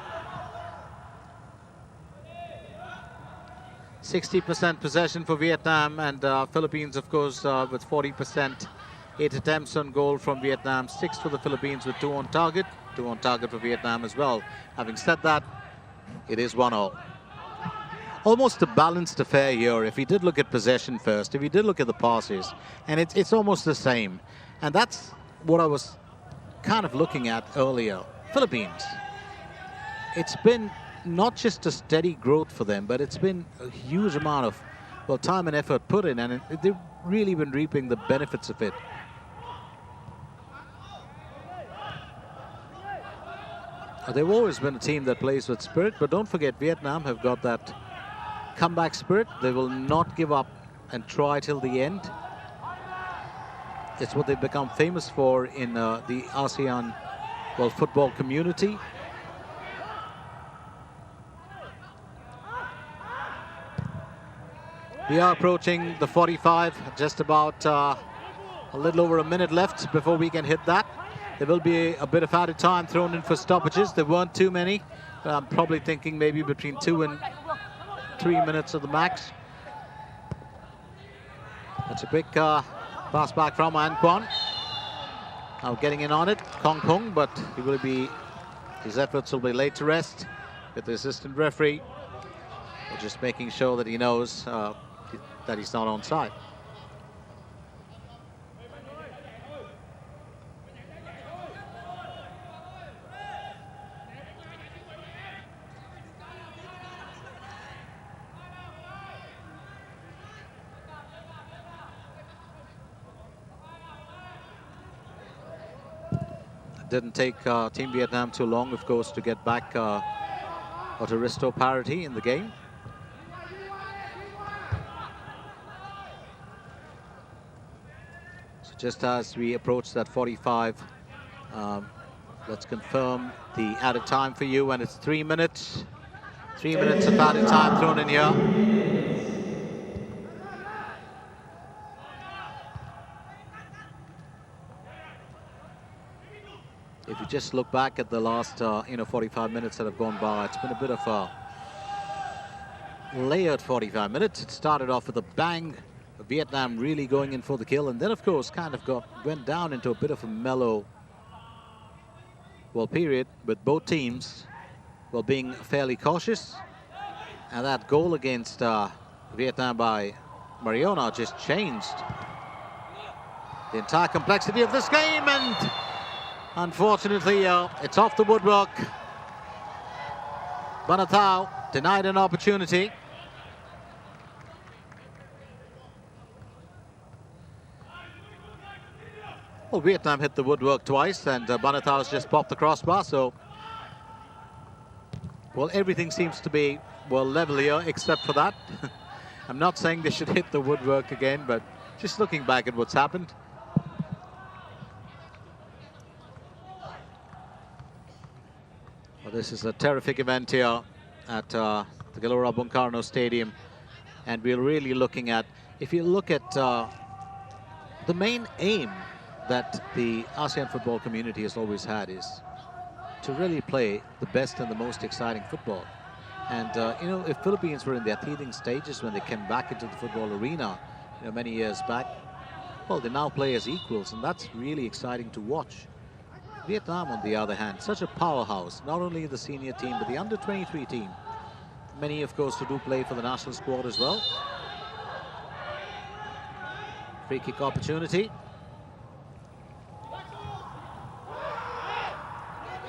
60% possession for Vietnam, and Philippines, of course, with 40%. 8 attempts on goal from Vietnam, 6 for the Philippines with 2 on target. 2 on target for Vietnam as well. Having said that, it is 1-0. Almost a balanced affair here. If we did look at possession first, if we did look at the passes, and it's almost the same. And that's what I was kind of looking at earlier. Philippines. It's been not just a steady growth for them, but it's been a huge amount of, well, time and effort put in, and they've really been reaping the benefits of it. They've always been a team that plays with spirit, but don't forget, Vietnam have got that comeback spirit. They will not give up and try till the end. It's what they've become famous for in the ASEAN, well, football community. We are approaching the 45, just about a little over a minute left before we can hit that. There will be a bit of added time thrown in for stoppages. There weren't too many, but I'm probably thinking maybe between 2 and 3 minutes of the max. That's a quick pass back from An Kwan. Now getting in on it, Kong Kung, but his efforts will be laid to rest with the assistant referee. We're just making sure that he knows that he's not onside. Didn't take Team Vietnam too long, of course, to get back or to restore parity in the game. So just as we approach that 45, let's confirm the added time for you, and it's 3 minutes. 3 minutes of added time thrown in here. If you just look back at the last 45 minutes that have gone by, it's been a bit of a layered 45 minutes. It started off with a bang, Vietnam really going in for the kill, and then of course kind of went down into a bit of a mellow, well, period, with both teams, well, being fairly cautious. And that goal against Vietnam by Mariona just changed the entire complexity of this game, and unfortunately, it's off the woodwork. Banatao denied an opportunity. Well, Vietnam hit the woodwork twice, and Banatao's just popped the crossbar, so, well, everything seems to be, well, level here, except for that. I'm not saying they should hit the woodwork again, but just looking back at what's happened. Well, this is a terrific event here at the Gelora Bung Karno Stadium, and we're really looking at, if you look at the main aim that the ASEAN football community has always had is to really play the best and the most exciting football. And you know, if Philippines were in their teething stages when they came back into the football arena, you know, many years back, well, they now play as equals, and that's really exciting to watch. Vietnam, on the other hand, such a powerhouse, not only the senior team, but the under-23 team. Many, of course, who do play for the national squad as well. Free kick opportunity.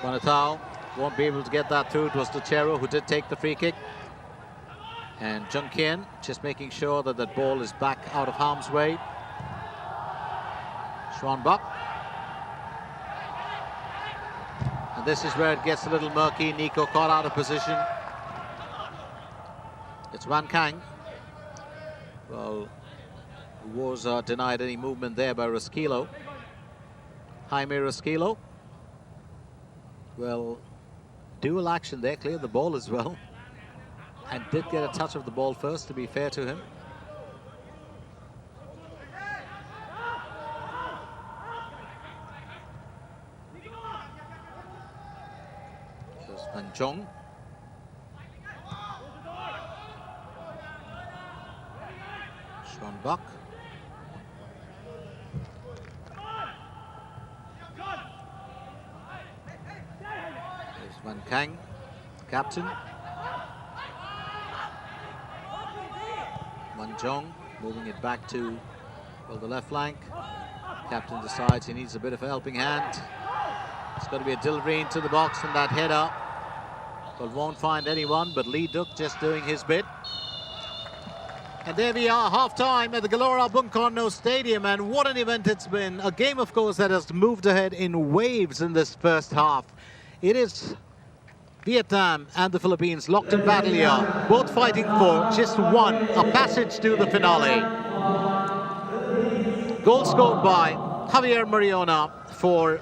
Bonatao won't be able to get that through. It was Duchero who did take the free kick. And Jung Kien just making sure that that ball is back out of harm's way. Schwan Buck. And this is where it gets a little murky. Nico caught out of position. It's Van Kang. Well, was denied any movement there by Rasquillo. Jaime Rasquillo. Well, dual action there, cleared the ball as well. And did get a touch of the ball first, to be fair to him. There's Van Jong. Schwan Buck. There's Van Kang, captain. Van Jong moving it back to, well, the left flank. Captain decides he needs a bit of a helping hand. It's got to be a delivery into the box from that header. Well, won't find anyone, but Lee Duk just doing his bit. And there we are, half-time at the Gelora Bung Karno Stadium, and what an event it's been. A game, of course, that has moved ahead in waves in this first half. It is Vietnam and the Philippines locked in battle here, both fighting for just one, a passage to the finale. Goal scored by Javier Mariona for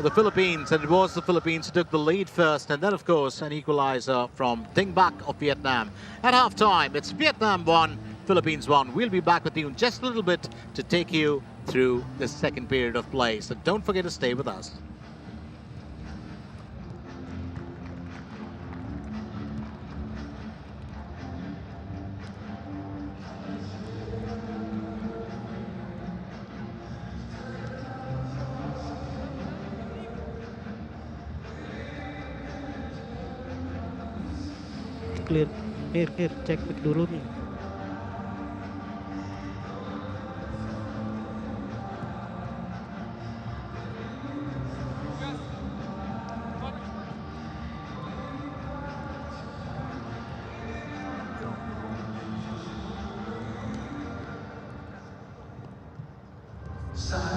the Philippines, and it was the Philippines who took the lead first, and then, of course, an equalizer from Ding Bak of Vietnam. At half-time, it's Vietnam 1, Philippines 1. We'll be back with you in just a little bit to take you through the second period of play, so don't forget to stay with us. Clear, here, cek dulu nih. Yang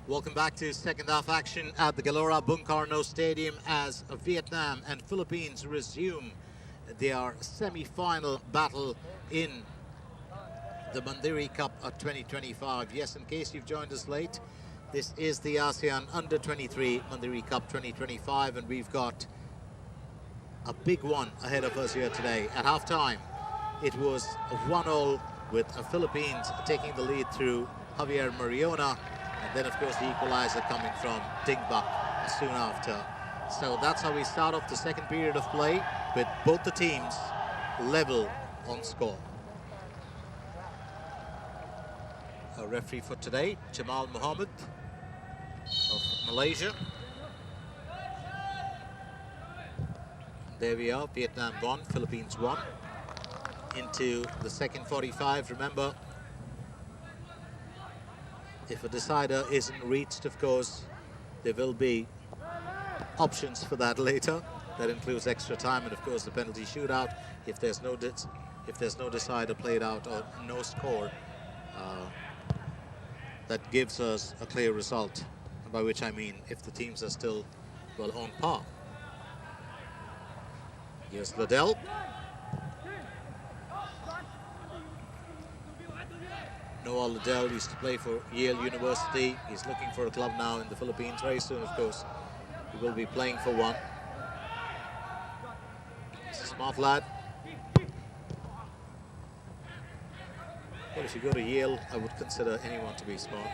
Welcome back to second half action at the Gelora Bung Karno Stadium as Vietnam and Philippines resume their semi-final battle in the Mandiri Cup of 2025. Yes, in case you've joined us late, this is the ASEAN Under-23 Mandiri Cup 2025, and we've got a big one ahead of us here today. At half-time, it was 1-0 with the Philippines taking the lead through Javier Mariona, and then, of course, the equalizer coming from Ding Bak soon after. So that's how we start off the second period of play, with both the teams level on score. Our referee for today, Jamal Muhammad of Malaysia. There we are, Vietnam 1, Philippines 1. Into the second 45, remember, if a decider isn't reached, of course, there will be options for that later. That includes extra time and, of course, the penalty shootout. If there's no decider played out or no score, that gives us a clear result, by which I mean if the teams are still, well, on par. Here's Liddell. Noah Liddell used to play for Yale University. He's looking for a club now in the Philippines. Very soon, of course, he will be playing for one. He's a smart lad. Well, if you go to Yale, I would consider anyone to be smart.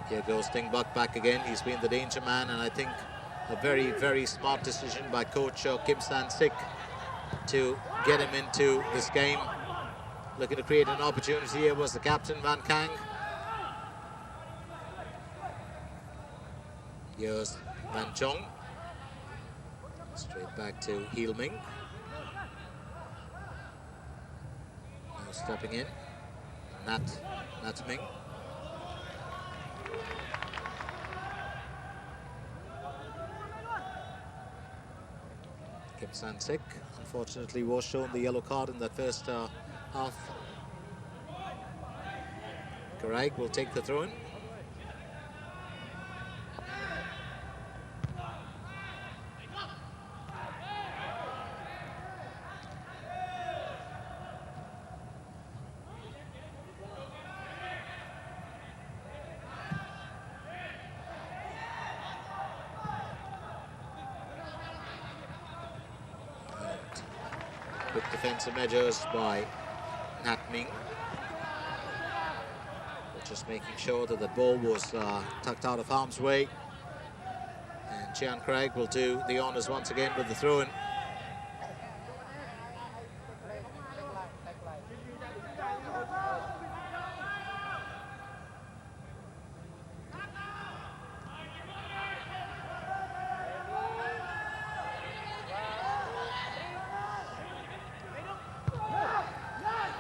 Here goes Ding Bak back again. He's been the danger man, and I think a very, very smart decision by coach Kim San-sik to get him into this game. Looking to create an opportunity here was the captain, Van Kang. Here's Van Chong. Straight back to Heel Ming. Now stepping in, Nat Ming. Kim San-sik, unfortunately, was shown the yellow card in that first half. Craig will take the throw-in. Good defensive measures by Nat Ming. Just making sure that the ball was tucked out of harm's way. And Chian Craig will do the honours once again with the throw-in.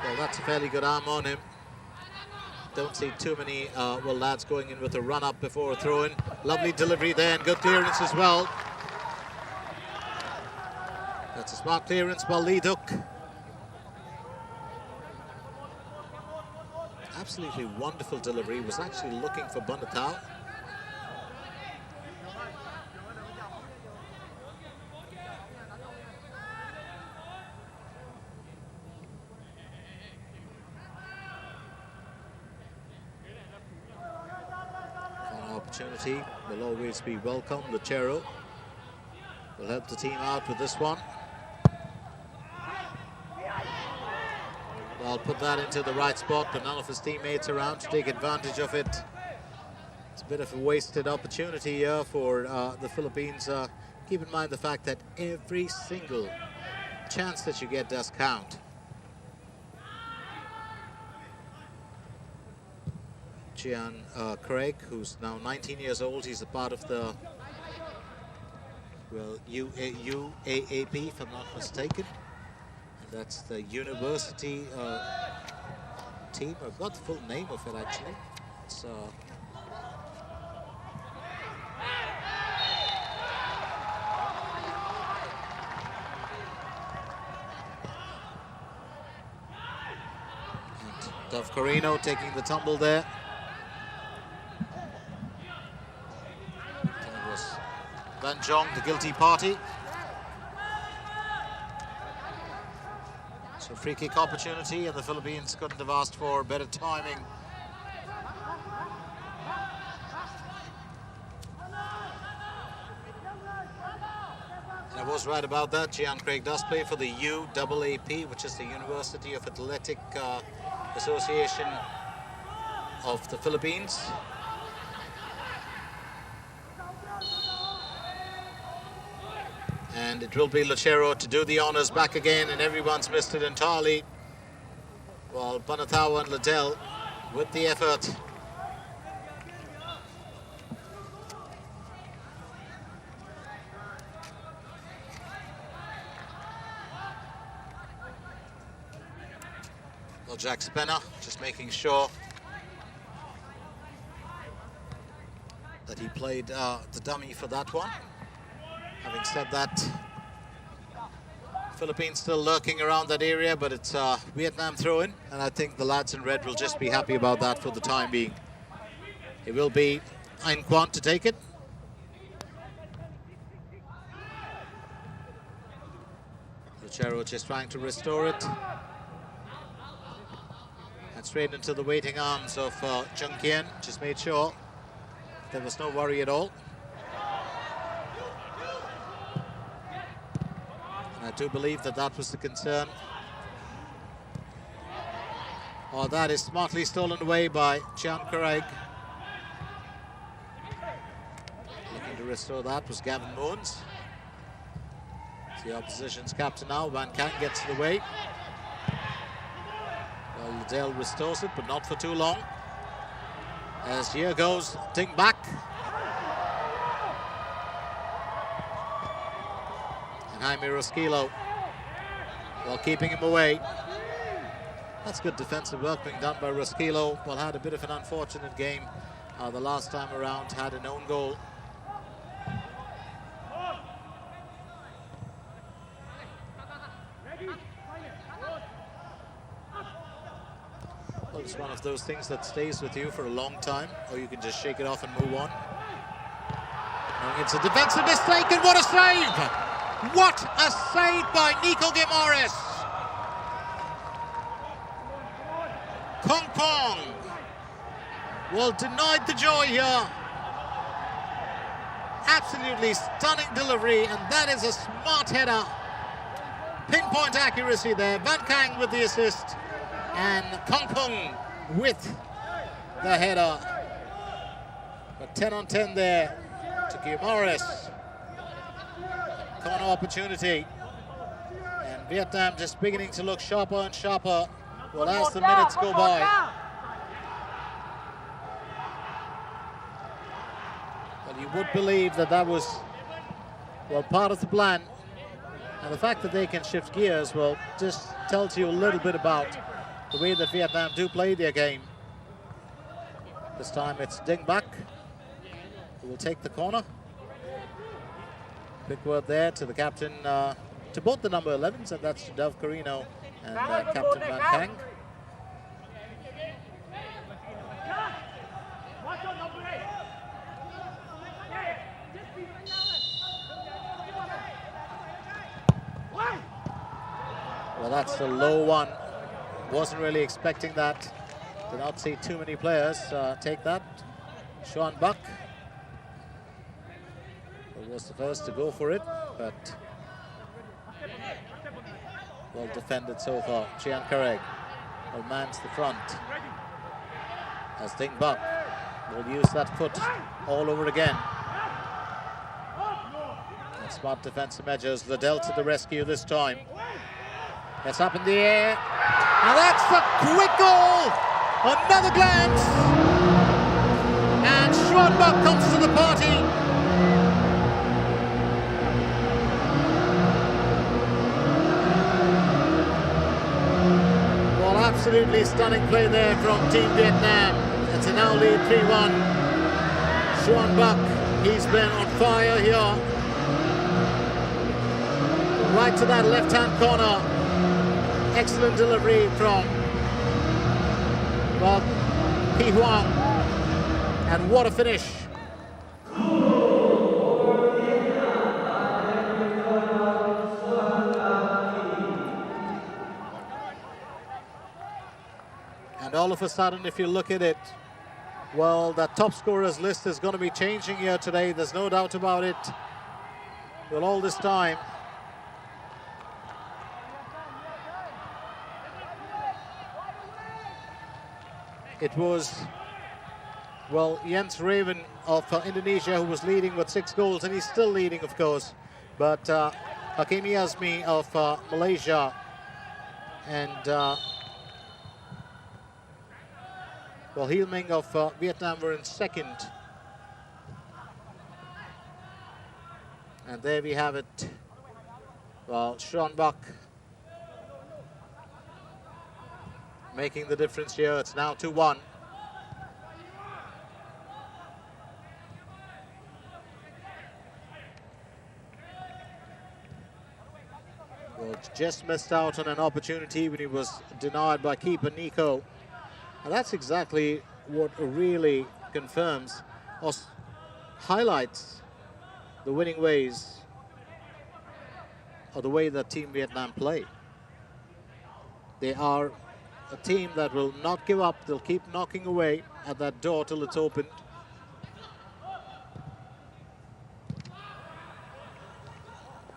Well, that's a fairly good arm on him. Don't see too many lads going in with a run-up before a throw-in. Lovely delivery there and good clearance as well. That's a smart clearance by Lee Duk. Absolutely wonderful delivery. Was actually looking for Bundatao. Opportunity will always be welcome. Lucero will help the team out with this one. Well, put that into the right spot, but none of his teammates around to take advantage of it. It's a bit of a wasted opportunity here for the Philippines. Keep in mind the fact that every single chance that you get does count. Chian Craig, who's now 19 years old. He's a part of the, well, UAAP, if I'm not mistaken. And that's the university team. I've got the full name of it, actually. It's Dov Corino taking the tumble there. I think it was Van Jong, the guilty party. So free kick opportunity, and the Philippines couldn't have asked for better timing. And I was right about that. Gian Craig does play for the UAAP, which is the University of Athletic Association of the Philippines. And it will be Lucero to do the honours back again, and everyone's missed it entirely. While Panatawa and Liddell with the effort. Well, Jack Spenner just making sure that he played the dummy for that one. Having said that, Philippines still lurking around that area, but it's Vietnam throw-in, and I think the lads in red will just be happy about that for the time being. It will be Ain Kwan to take it. Lucero just trying to restore it. And straight into the waiting arms of Chung Kien. Just made sure there was no worry at all. I do believe that that was the concern. Oh, that is smartly stolen away by Gian Craig. Looking to restore that was Gavin Moons. The opposition's captain now. Van Kang gets in the way. Well, Liddell restores it, but not for too long. As here goes Ding back. And Jaime Rosquillo, while keeping him away. That's good defensive work being done by Rosquillo. Well, had a bit of an unfortunate game the last time around, had an own goal. Well, it's one of those things that stays with you for a long time, or you can just shake it off and move on. And it's a defensive mistake, and what a save! What a save by Nico Guimaraes! Kong Pong, well, denied the joy here. Absolutely stunning delivery, and that is a smart header. Pinpoint accuracy there. Van Kang with the assist, and Kong Pong with the header. But 10 on 10 there to Guimaraes. Corner opportunity, and Vietnam just beginning to look sharper and sharper, well, as the minutes go by. Well, you would believe that that was, well, part of the plan, and the fact that they can shift gears, well, just tells you a little bit about the way that Vietnam do play their game. This time it's Ding Bak who will take the corner. Quick word there to the captain, to both the number 11s, and that's Dov Corino and Captain Van Kang. Well, that's a low one. Wasn't really expecting that. Did not see too many players take that. Sean Buck was the first to go for it, but well defended so far. Gian Craig will mans the front as Ding Bak will use that foot all over again. And smart defensive measures. Liddell to the rescue this time. It's up in the air. Now that's the quick goal. Another glance. And Sean Buck comes to the party. Absolutely stunning play there from Team Vietnam. It's a now lead 3-1. Xuan Buck, he's been on fire here. Right to that left-hand corner. Excellent delivery from But Pi Huang, and what a finish. And all of a sudden, if you look at it, well, the top scorers list is going to be changing here today. There's no doubt about it. Well, all this time, it was, well, Jens Raven of Indonesia who was leading with 6 goals, and he's still leading, of course. But Hakimi Azmi of Malaysia and well, Hieu Minh of Vietnam were in second. And there we have it. Well, Sean Buck making the difference here. It's now 2-1. Well, just missed out on an opportunity when he was denied by keeper Nico. And that's exactly what really confirms or highlights the winning ways or the way that Team Vietnam play. They are a team that will not give up. They'll keep knocking away at that door till it's opened.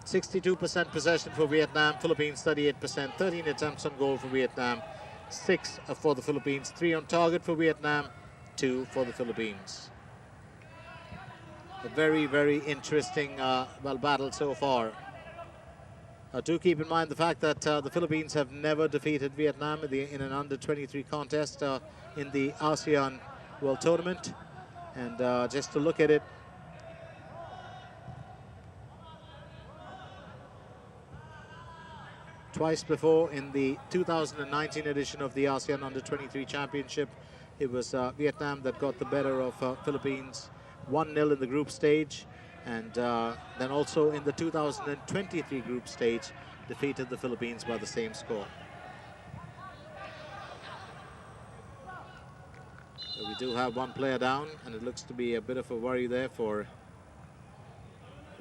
(62% possession for Vietnam, Philippines 38%, 13 attempts on goal for Vietnam, 6 for the Philippines, 3 on target for Vietnam, 2 for the Philippines. A very, very interesting battle so far. Do keep in mind the fact that the Philippines have never defeated Vietnam in an under-23 contest in the ASEAN World Tournament. And just to look at it, twice before in the 2019 edition of the ASEAN Under-23 Championship, it was Vietnam that got the better of Philippines 1-0 in the group stage, and then also in the 2023 group stage defeated the Philippines by the same score. So we do have one player down, and it looks to be a bit of a worry there for, it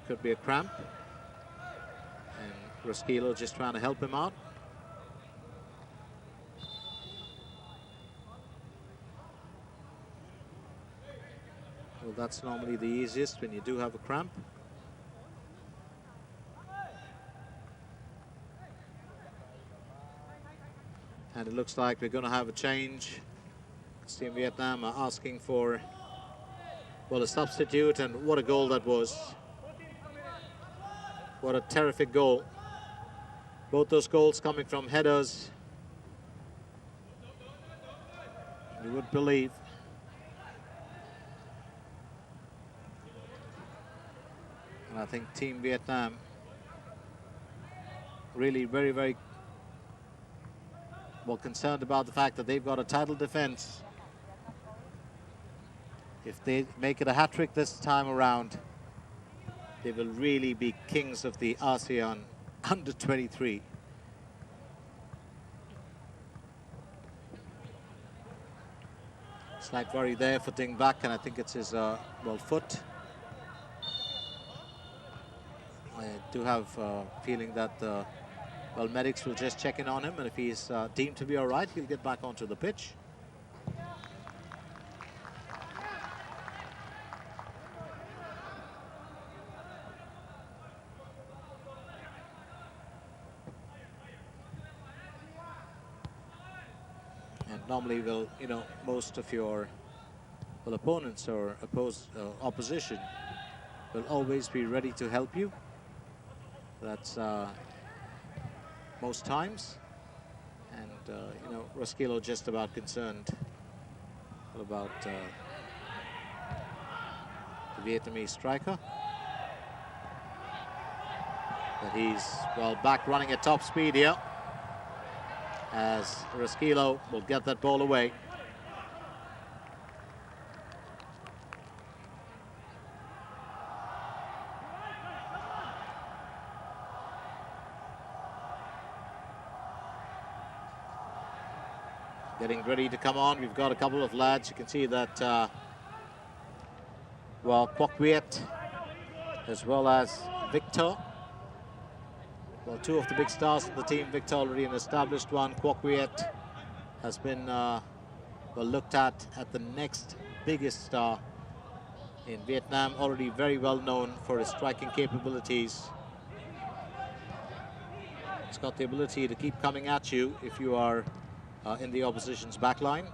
could be a cramp. Roskillo just trying to help him out. Well, that's normally the easiest when you do have a cramp. And it looks like we're going to have a change. Team Vietnam are asking for, well, a substitute, and what a goal that was. What a terrific goal. Both those goals coming from headers. You would believe. And I think Team Vietnam really very, very well concerned about the fact that they've got a title defense. If they make it a hat-trick this time around, they will really be kings of the ASEAN Under-23. Slight worry there for Ding Bak, and I think it's his well, foot. I do have a feeling that well, medics will just check in on him, and if he's deemed to be all right, he'll get back onto the pitch. Normally, will, you know, most of your, well, opponents or opposition will always be ready to help you. That's most times. And you know, Roskillo just about concerned about the Vietnamese striker. But he's, well, back running at top speed here, as Roskillo will get that ball away. getting ready to come on. We've got a couple of lads. You can see that, well, Kwok Viet as well as Victor. Well, two of the big stars in the team. Victor already an established one. Kwok Viet has been well looked at the next biggest star in Vietnam, already very well known for his striking capabilities. He's got the ability to keep coming at you if you are in the opposition's back line.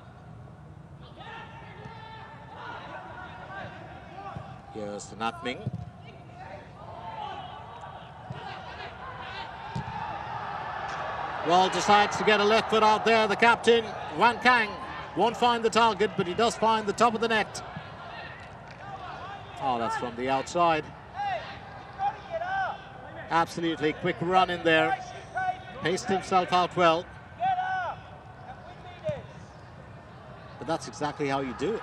Here's the Nat Ming. Well, decides to get a left foot out there. The captain, Van Kang, won't find the target, but he does find the top of the net. Oh, that's from the outside. Absolutely quick run in there. Paced himself out well. But that's exactly how you do it.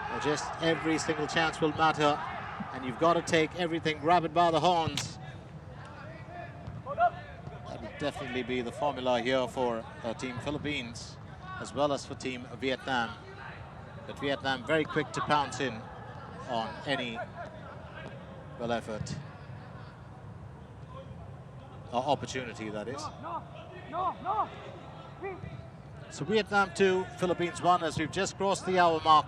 Well, just every single chance will matter, and you've got to take everything, grab it by the horns. That would definitely be the formula here for Team Philippines, as well as for Team Vietnam. But Vietnam very quick to pounce in on any well effort or opportunity, that is. So Vietnam 2, Philippines 1, as we've just crossed the hour mark.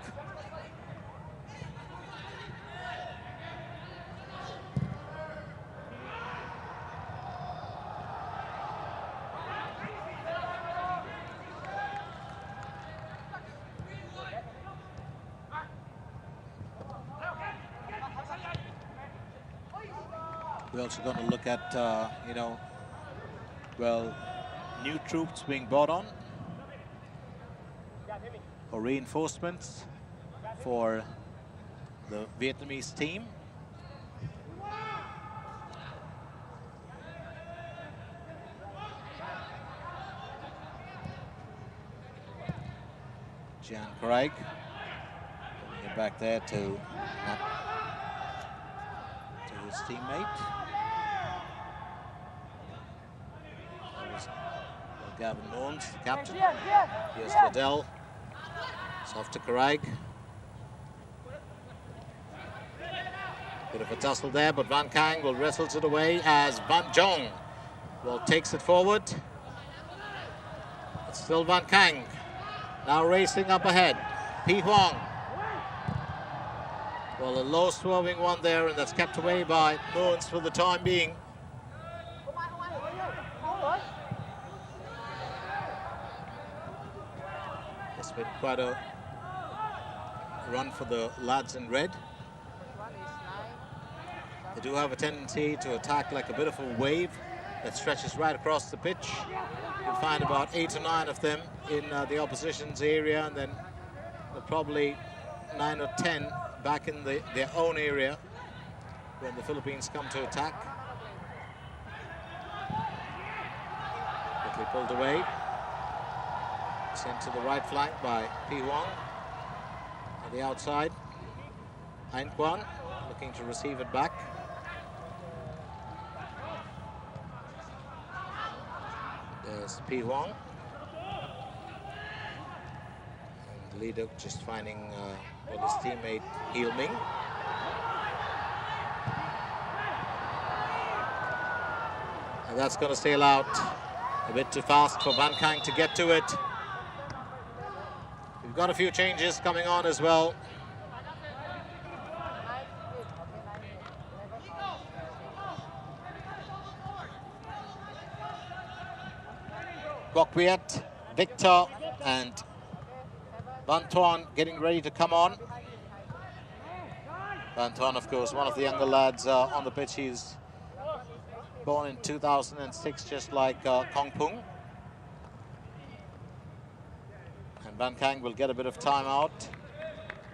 We're also going to look at, you know, well, new troops being brought on, or reinforcements for the Vietnamese team. Jan Craig, get back there to his teammate. Gavin Moons, the captain. Here's Liddell. It's off to Craig. Bit of a tussle there, but Van Kang will wrestles it away as Van Jong well takes it forward. It's still Van Kang. Now racing up ahead. Pi Huang. Well, a low swerving one there, and that's kept away by Moons for the time being. It's been quite a run for the lads in red. They do have a tendency to attack like a bit of a wave that stretches right across the pitch. You'll find about 8 or 9 of them in the opposition's area, and then probably 9 or 10 back in their own area when the Philippines come to attack. Quickly pulled away. Sent to the right flank by Pi Huang. On the outside, Hein Quan looking to receive it back. There's Pi Huang. And the leader just finding with his teammate Hiel Ming. And that's going to sail out a bit too fast for Van Kang to get to it. We've got a few changes coming on as well. Kwok Viet, Victor and Van Tuan getting ready to come on. Van Tuan, of course, one of the younger lads on the pitch. He's born in 2006, just like Kong Pung. And Van Kang will get a bit of time out.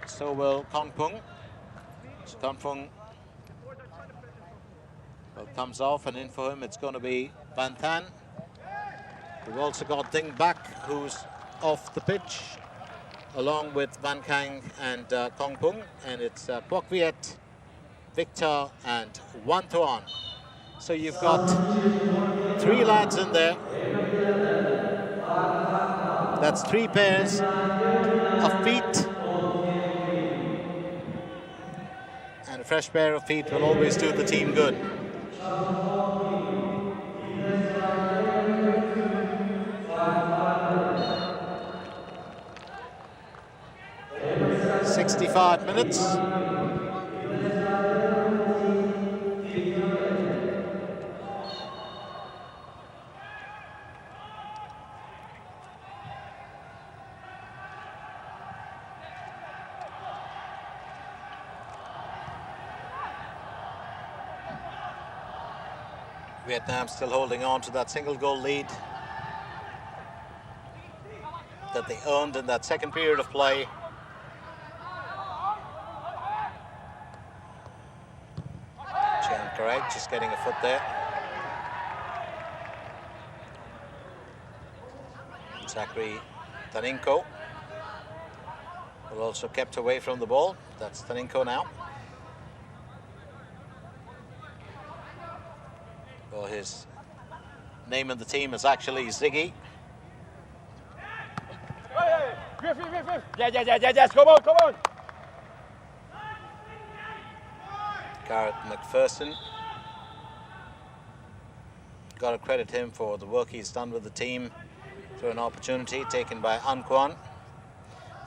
So will Kong Pung. So Kong Pung well, comes off, and in for him it's going to be Van Tan. We've also got Ding Bak, who's off the pitch, along with Van Kang and Kong Pung. And it's Kwok Viet, Victor and Van Tuan So you've got 3 lads in there. That's 3 pairs of feet. And a fresh pair of feet will always do the team good. "65 minutes. Vietnam still holding on to that single goal lead that they earned in that second period of play. Chiang Karai just getting a foot there. Zachary Taninko will also kept away from the ball. That's Taninko now. Well, his name in the team is actually Ziggy. Yes, come on. Garrett McPherson. Got to credit him for the work he's done with the team through an opportunity taken by An Quan.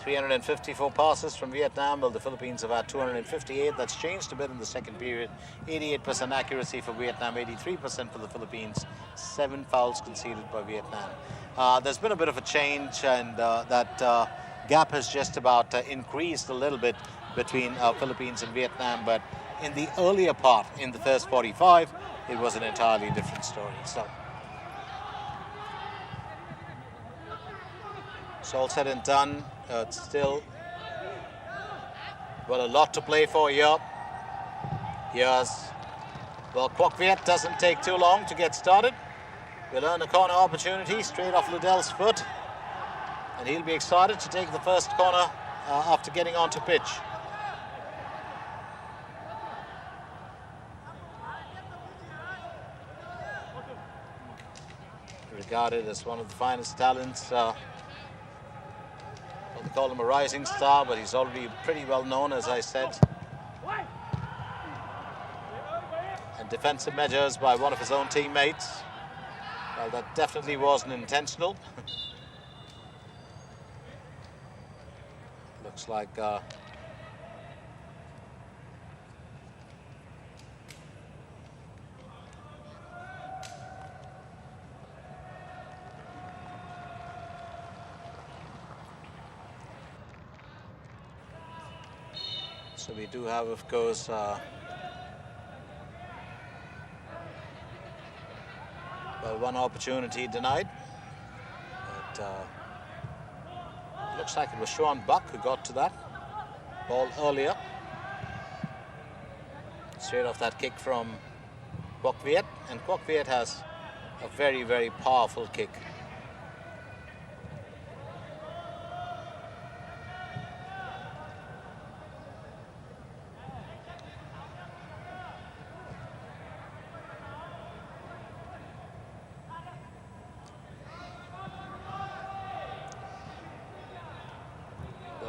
354 passes from Vietnam, while the Philippines have had 258. That's changed a bit in the second period. 88% accuracy for Vietnam, 83% for the Philippines. 7 fouls conceded by Vietnam. There's been a bit of a change, and that gap has just about increased a little bit between Philippines and Vietnam, but in the earlier part, in the first 45, it was an entirely different story. So all said and done, it's still, well, a lot to play for here. Yes. Well, Quoc Viet doesn't take too long to get started. We'll earn a corner opportunity straight off Liddell's foot. And he'll be excited to take the first corner after getting onto pitch. Regarded as one of the finest talents. They call him a rising star, but he's already pretty well known, as I said. And defensive measures by one of his own teammates. Well, that definitely wasn't intentional. Looks like so we do have, of course, well, one opportunity denied. But looks like it was Sean Buck who got to that ball earlier. Straight off that kick from Quoc Viet. And Quoc Viet has a very, very powerful kick.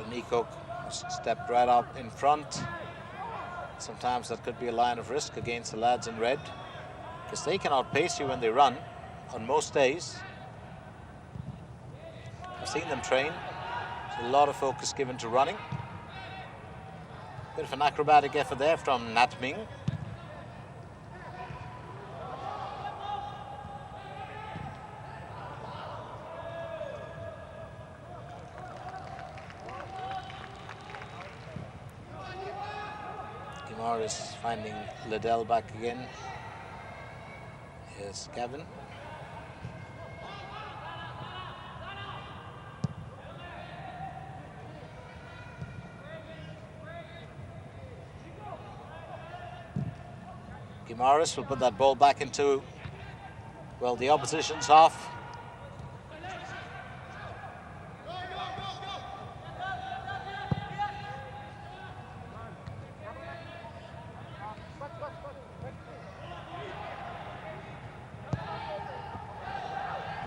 Nico stepped right up in front. Sometimes that could be a line of risk against the lads in red, because they can outpace you when they run on most days. I've seen them train. There's a lot of focus given to running. Bit of an acrobatic effort there from Nat Ming. Is finding Liddell back again. Here's Kevin. Guimaras will put that ball back into, well, the opposition's half.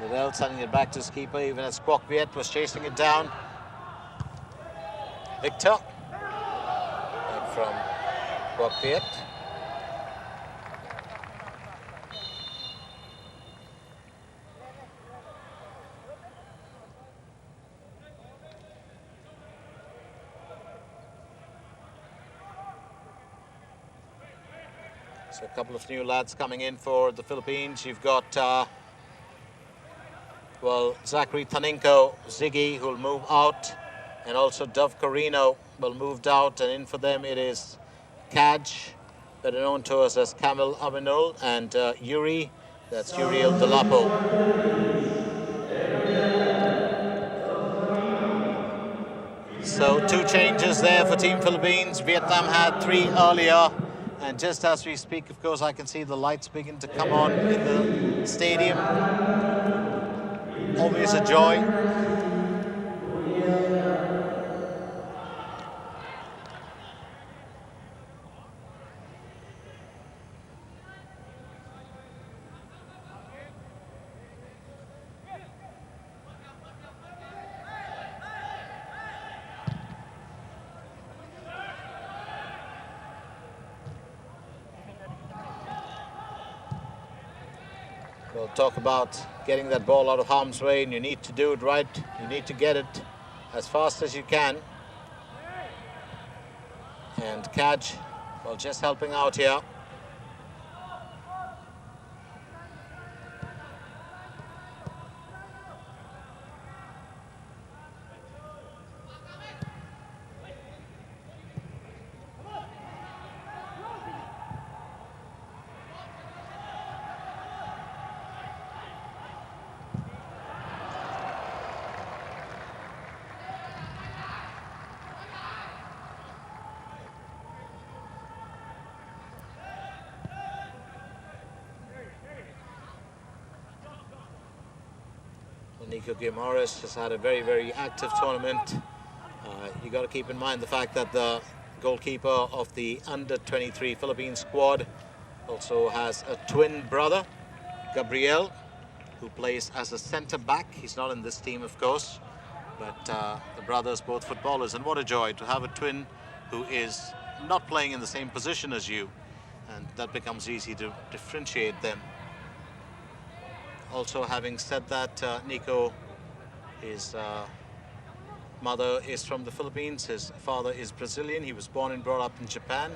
Liddell sending it back to his keeper, even as Kwok Viet was chasing it down. Victor. Back from Kwok Viet. So a couple of new lads coming in for the Philippines. You've got, Zachary Taninko, Ziggy, who will move out, and also Dove Corino will move out, and in for them it is Kaj, better known to us as Kamil Aminul, and Yuri, that's Uriel Delapo. So 2 changes there for Team Philippines. Vietnam had 3 earlier. And just as we speak, of course, I can see the lights begin to come on in the stadium. Always a joy. We'll talk about getting that ball out of harm's way, and you need to do it right. You need to get it as fast as you can. And Kaj, well, just helping out here. Nico Guimaraes has had a very, very active tournament. You got to keep in mind the fact that the goalkeeper of the under-23 Philippines squad also has a twin brother, Gabriel, who plays as a centre-back. He's not in this team, of course, but the brothers, both footballers, and what a joy to have a twin who is not playing in the same position as you, and that becomes easy to differentiate them. Also, having said that, Nico, his mother is from the Philippines, his father is Brazilian. He was born and brought up in Japan,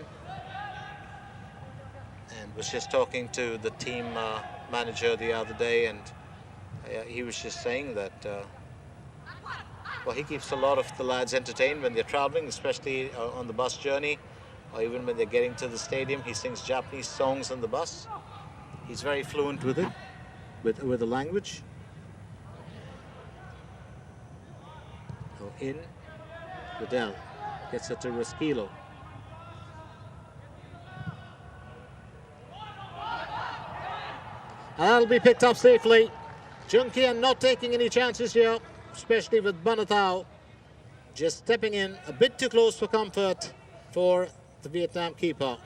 and was just talking to the team manager the other day, and he was just saying that well, he keeps a lot of the lads entertained when they're traveling, especially on the bus journey, or even when they're getting to the stadium. He sings Japanese songs on the bus. He's very fluent with it. With the language. So in, Liddell gets it to Rasquilo. And that'll be picked up safely. Jung Kian not taking any chances here, especially with Banatao just stepping in a bit too close for comfort for the Vietnam keeper.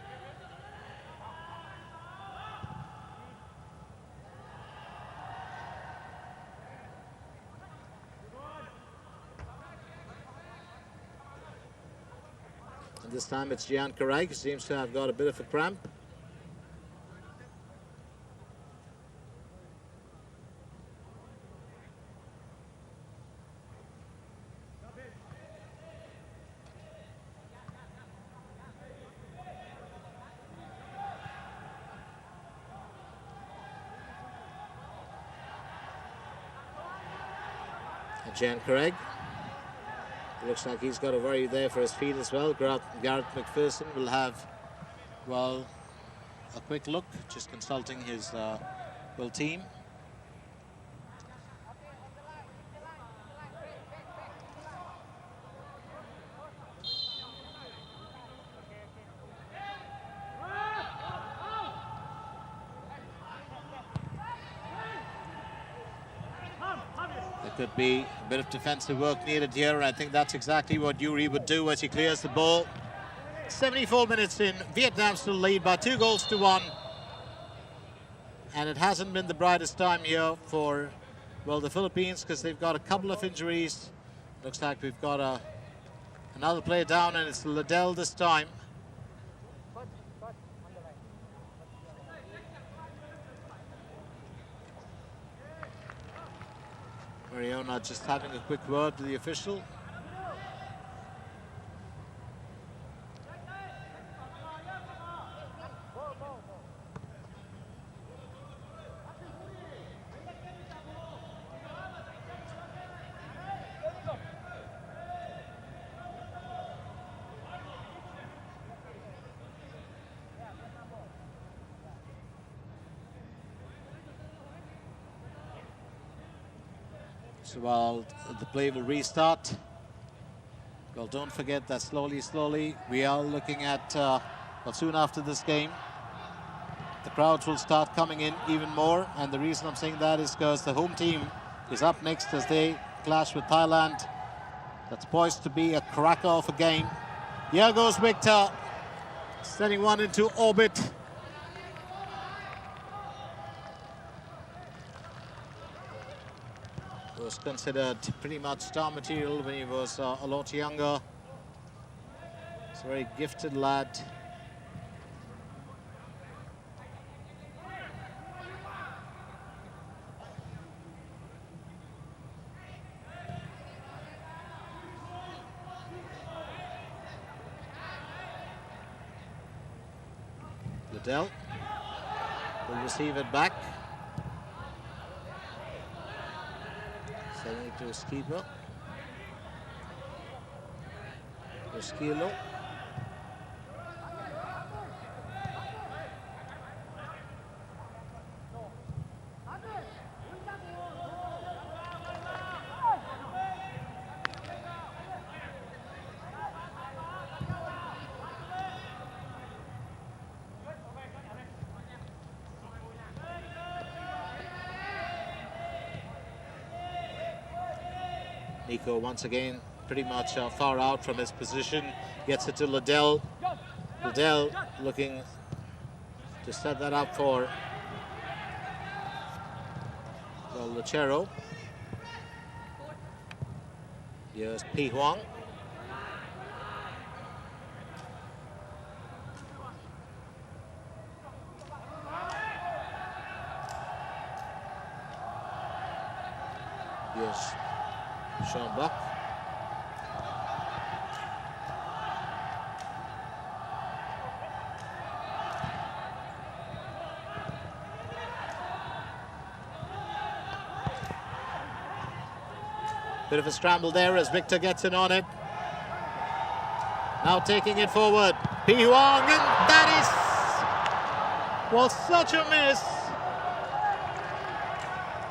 This time it's Gian Karai, who seems to have got a bit of a cramp. Gian Craig. Looks like he's got a worry there for his feet as well. Garrett McPherson will have, well, a quick look, just consulting his team. Could be a bit of defensive work needed here, and I think that's exactly what Yuri would do as he clears the ball. 74 minutes in, Vietnam still lead by 2-1, and it hasn't been the brightest time here for well, the Philippines, because they've got a couple of injuries. Looks like we've got another player down, and it's Liddell this time. Mariona just having a quick word to the official. So while the play will restart, well, don't forget that slowly, we are looking at, well, soon after this game, the crowds will start coming in even more. And the reason I'm saying that is because the home team is up next as they clash with Thailand. That's poised to be a cracker of a game. Here goes Victor, sending one into orbit. Was considered pretty much star material when he was a lot younger. He's a very gifted lad. Liddell will receive it back. Sending it to his keeper. Esquilo. Nico once again pretty much far out from his position, gets it to Liddell. Liddell looking to set that up for Lucero. Here's Pi Huang. Here's Sean Buck. Bit of a scramble there as Victor gets in on it. Now taking it forward. Pi Huang, and that was such a miss.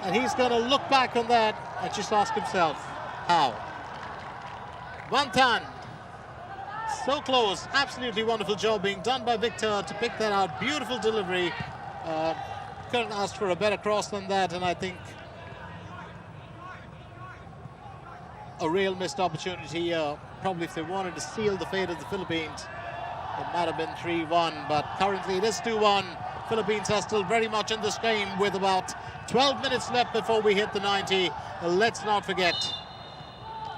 And he's going to look back on that and just ask himself, how? Vantan, so close. Absolutely wonderful job being done by Victor to pick that out. Beautiful delivery. Couldn't ask for a better cross than that, and I think a real missed opportunity. Probably if they wanted to seal the fate of the Philippines, it might have been 3-1, but currently it is 2-1. Philippines are still very much in this game with about 12 minutes left before we hit the 90. Let's not forget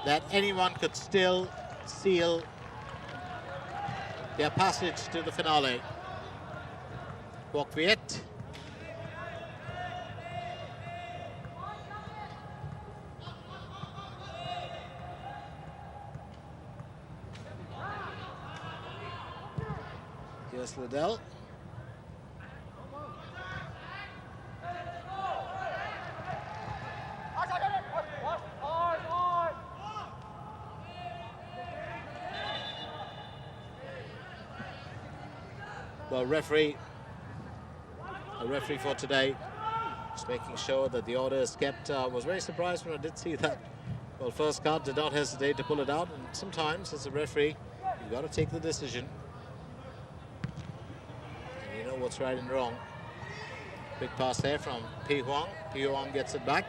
that anyone could still seal their passage to the finale. Quoc Viet. Here's Liddell. Well, the referee for today, just making sure that the order is kept. Was very surprised when I did see that. Well, first card, did not hesitate to pull it out, and sometimes as a referee, you've got to take the decision. And you know what's right and wrong. Big pass there from Pi Huang. Pi Huang gets it back.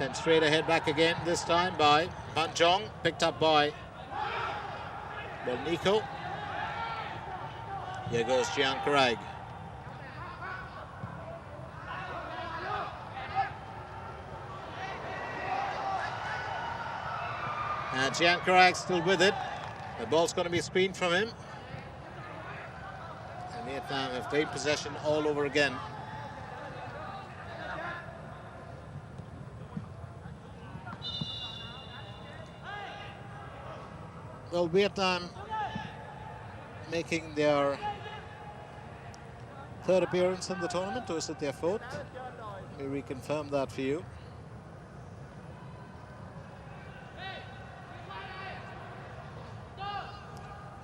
Sent straight ahead back again, this time by Ban Jong, picked up by Nico. Here goes Jiang Craig. And Jiang Craig still with it. The ball's going to be screened from him. And Vietnam have gained possession all over again. Well, Vietnam making their third appearance in the tournament, or is it their fourth? Let me reconfirm that for you.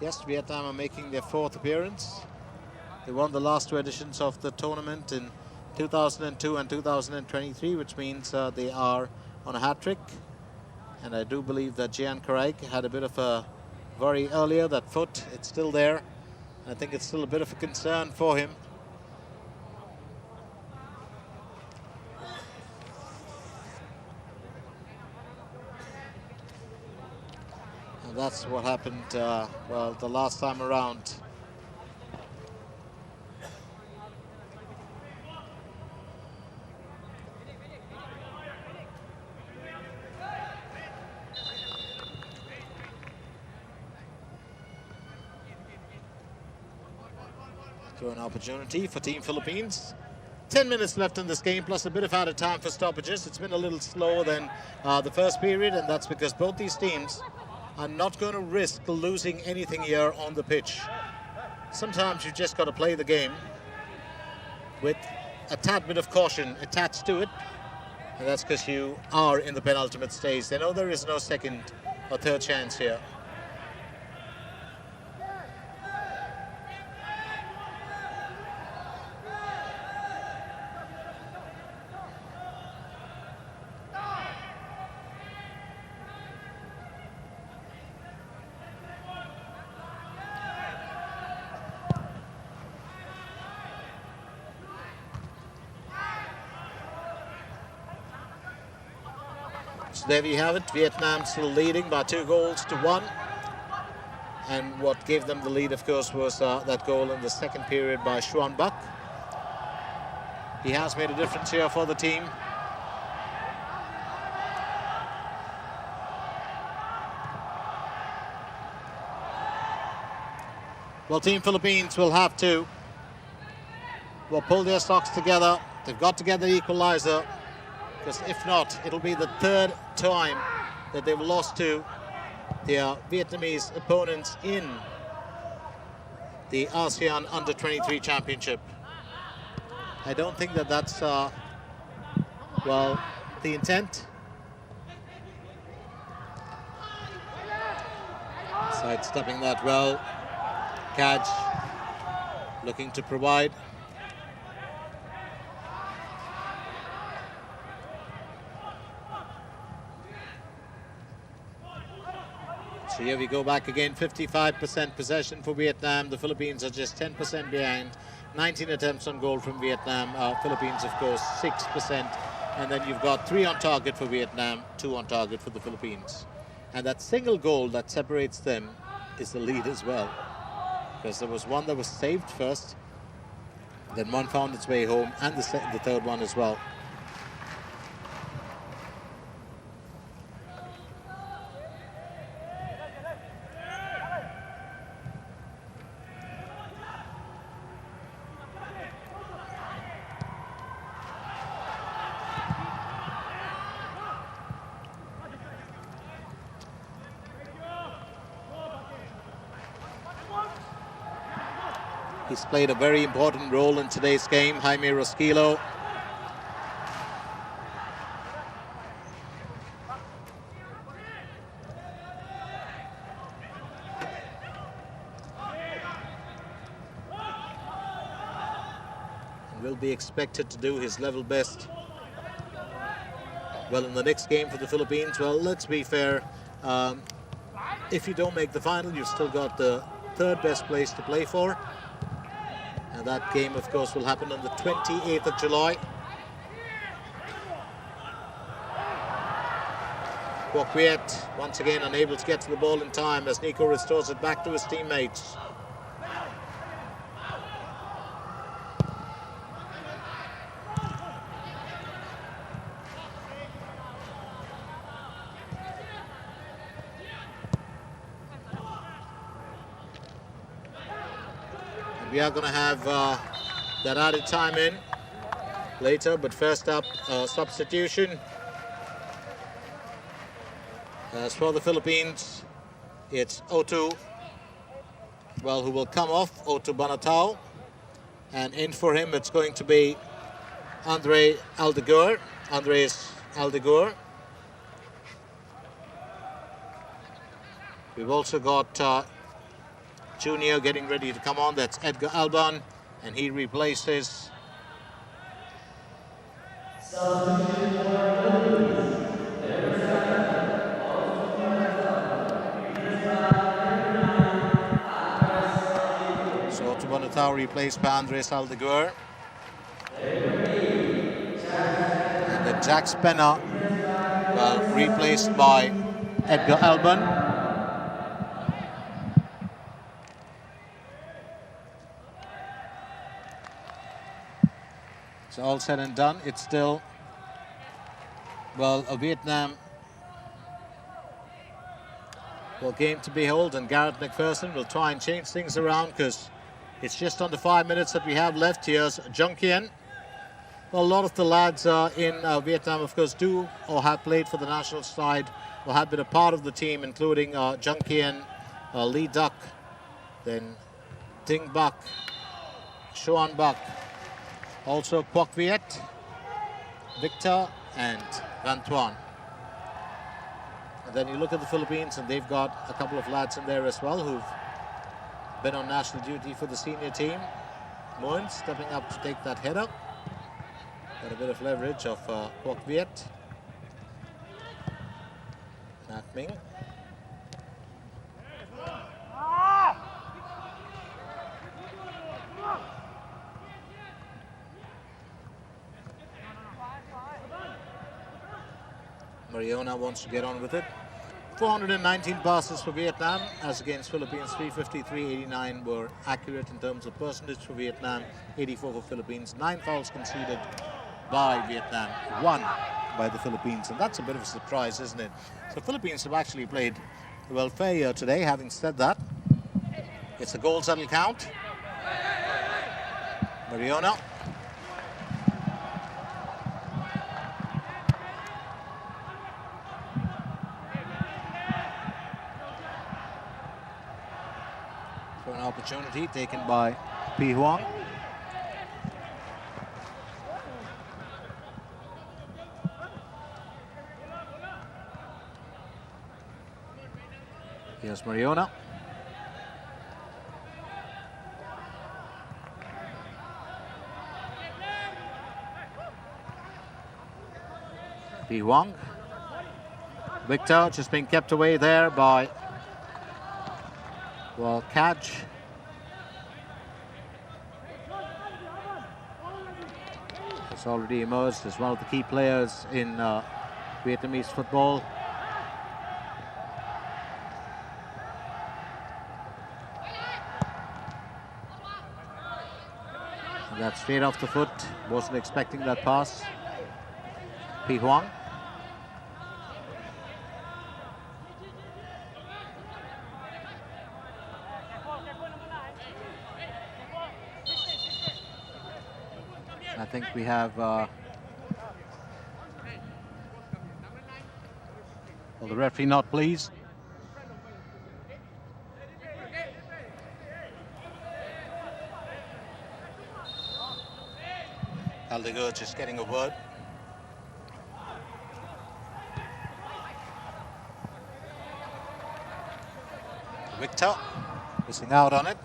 Yes, Vietnam are making their fourth appearance. They won the last two editions of the tournament in 2002 and 2023, which means they are on a hat-trick. And I do believe that Jian Craig had a bit of a worry earlier. That foot, it's still there. I think it's still a bit of a concern for him. And that's what happened, well, the last time around. So an opportunity for Team Philippines. 10 minutes left in this game, plus a bit of added time for stoppages. It's been a little slower than the first period, and that's because both these teams are not going to risk losing anything here on the pitch. Sometimes you just got to play the game with a tad bit of caution attached to it, and that's because you are in the penultimate stage. They know there is no second or third chance here. So there you have it, Vietnam still leading by 2-1. And what gave them the lead, of course, was that goal in the second period by Xuan Buck. He has made a difference here for the team. Well, Team Philippines will have to pull their socks together. They've got to get the equalizer, because if not, it'll be the third time that they've lost to their Vietnamese opponents in the ASEAN Under-23 Championship. I don't think that that's, well, the intent. Sidestepping that well. Catch, looking to provide. So here we go back again, 55% possession for Vietnam. The Philippines are just 10% behind. 19 attempts on goal from Vietnam. Philippines, of course, 6%. And then you've got 3 on target for Vietnam, 2 on target for the Philippines. And that single goal that separates them is the lead as well. Because there was one that was saved first, then one found its way home, and the third one as well. He's played a very important role in today's game, Jaime Rosquillo. And will be expected to do his level best. Well, in the next game for the Philippines, well, let's be fair. If you don't make the final, you've still got the third best place to play for. And that game, of course, will happen on the 28th of July. Quoc Viet once again unable to get to the ball in time as Nico restores it back to his teammates. And we are going to have that added time in later, but first up, substitution. As for the Philippines, it's Otu, well, who will come off, Otu Banatao. And in for him, it's going to be Andres Aldeguer. We've also got Junior getting ready to come on. That's Edgar Alban, and he replaces Bonatao replaced by Andres Aldeguer. And then Jack Spenner, well, replaced by Edgar Alban. So all said and done, it's still, well, a Vietnam game to behold, and Garrett McPherson will try and change things around because it's just under 5 minutes that we have left. Here's Jung Kien. Well, a lot of the lads in Vietnam, of course, do or have played for the national side or have been a part of the team, including Jung Kien, Lee Duck, then Ding Bak, Xuan Bak, also Quoc Viet, Victor, and Van Thuan. And then you look at the Philippines, and they've got a couple of lads in there as well who've been on national duty for the senior team. Moen stepping up to take that header. Got a bit of leverage of Quoc Viet. Nat Ming. Mariona wants to get on with it. 419 passes for Vietnam, as against Philippines 353. 89 were accurate in terms of percentage for Vietnam, 84 for Philippines. 9 fouls conceded by Vietnam, 1 by the Philippines, and that's a bit of a surprise, isn't it? So Philippines have actually played well fair today. Having said that, it's a goal settle count. Mariona. An opportunity taken by Pi Huang. Here's Mariona. Pi Huang. Victor just being kept away there by, well, Kaj. Has already emerged as one of the key players in Vietnamese football. And that's straight off the foot. Wasn't expecting that pass. Pi Huang. I think we have well, the referee not pleased. Aldeguer just getting a word. Victor missing out on it.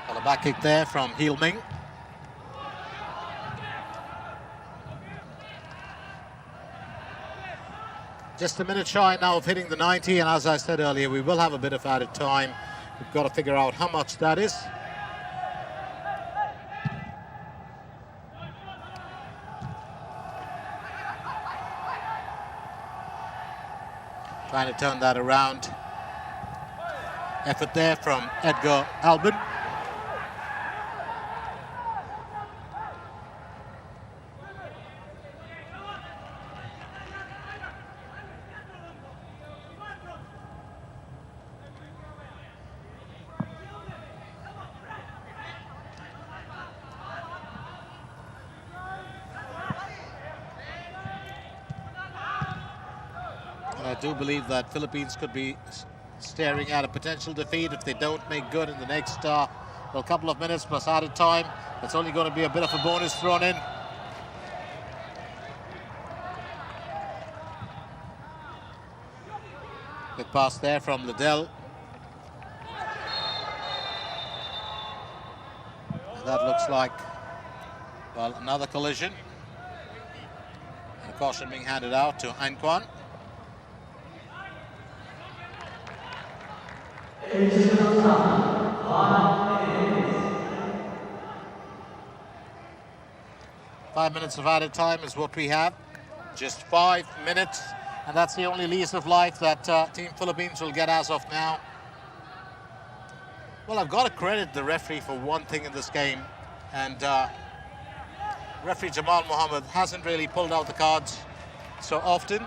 Well, a back kick there from Heel Ming. Just a minute shy now of hitting the 90, and as I said earlier, we will have a bit of added time. We've got to figure out how much that is. Trying to turn that around. Effort there from Edgar Albin. I do believe that Philippines could be staring at a potential defeat if they don't make good in the next couple of minutes plus added time. It's only going to be a bit of a bonus thrown in. Good pass there from Liddell. And that looks like, well, another collision. And a caution being handed out to Anquan. Five minutes of added time is what we have. Just 5 minutes, and that's the only lease of life that Team Philippines will get as of now. Well, I've got to credit the referee for one thing in this game, and referee Jamal Mohammed hasn't really pulled out the cards so often.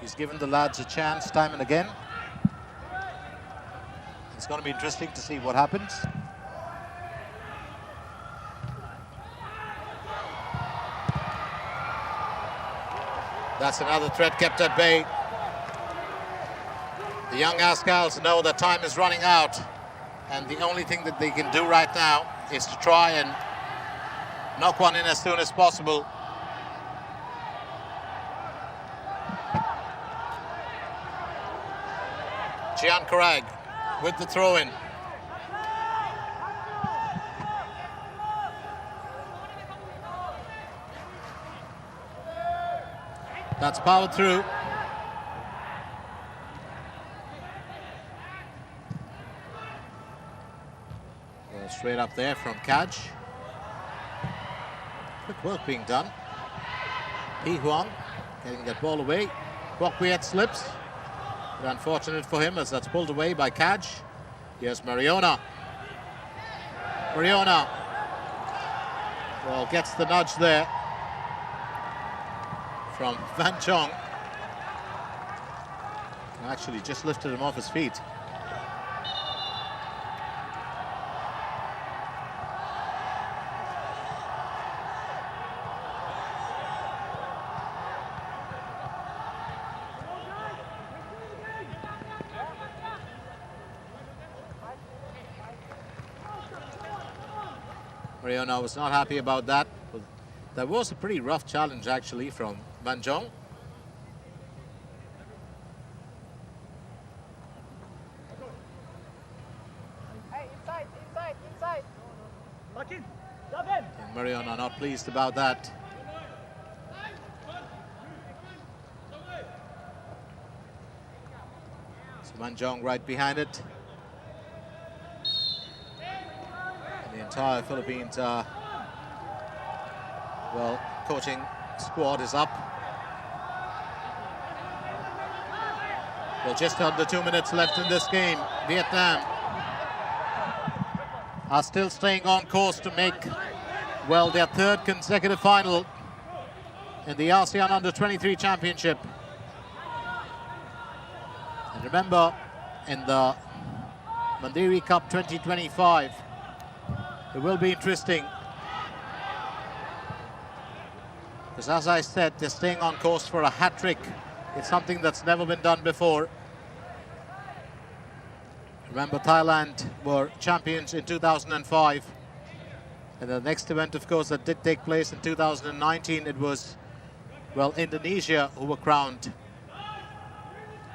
He's given the lads a chance time and again. It's going to be interesting to see what happens. That's another threat kept at bay. The young Ascals know that time is running out, and the only thing that they can do right now is to try and knock one in as soon as possible. Gian Karag with the throw-in. That's powered through. Well, straight up there from Kaj. Quick work being done. Pi Huang getting that ball away. Kwok Wiet slips. But unfortunate for him as that's pulled away by Kaj. Here's Mariona. Mariona. Well, gets the nudge there from Van Chong. Actually just lifted him off his feet. Mariona was not happy about that. That was a pretty rough challenge actually from Van Jong. Hey, inside. Lock in. And Mariona not pleased about that. So Van Jong right behind it. And the entire Philippines coaching squad is up. Well, just under 2 minutes left in this game. Vietnam are still staying on course to make, well, their third consecutive final in the ASEAN Under-23 Championship. And remember, in the Mandiri Cup 2025, it will be interesting. Because as I said, they're staying on course for a hat-trick. It's something that's never been done before. Remember, Thailand were champions in 2005. And the next event, of course, that did take place in 2019, it was, well, Indonesia who were crowned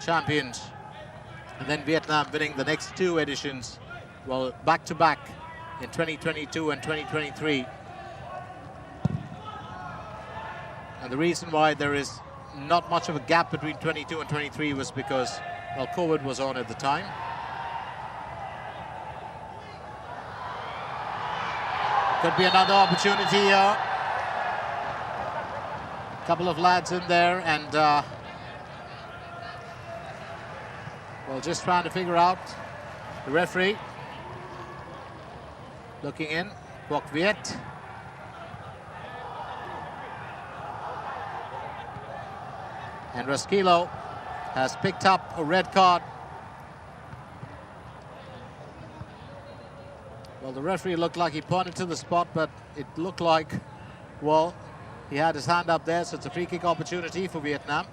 champions. And then Vietnam winning the next two editions, well, back-to-back in 2022 and 2023. And the reason why there is not much of a gap between 22 and 23 was because, well, COVID was on at the time. Could be another opportunity here. A couple of lads in there, and Well, just trying to figure out the referee. Looking in, Quoc Viet. And Raskilo has picked up a red card. Well, the referee looked like he pointed to the spot, but it looked like, well, he had his hand up there, so it's a free kick opportunity for Vietnam.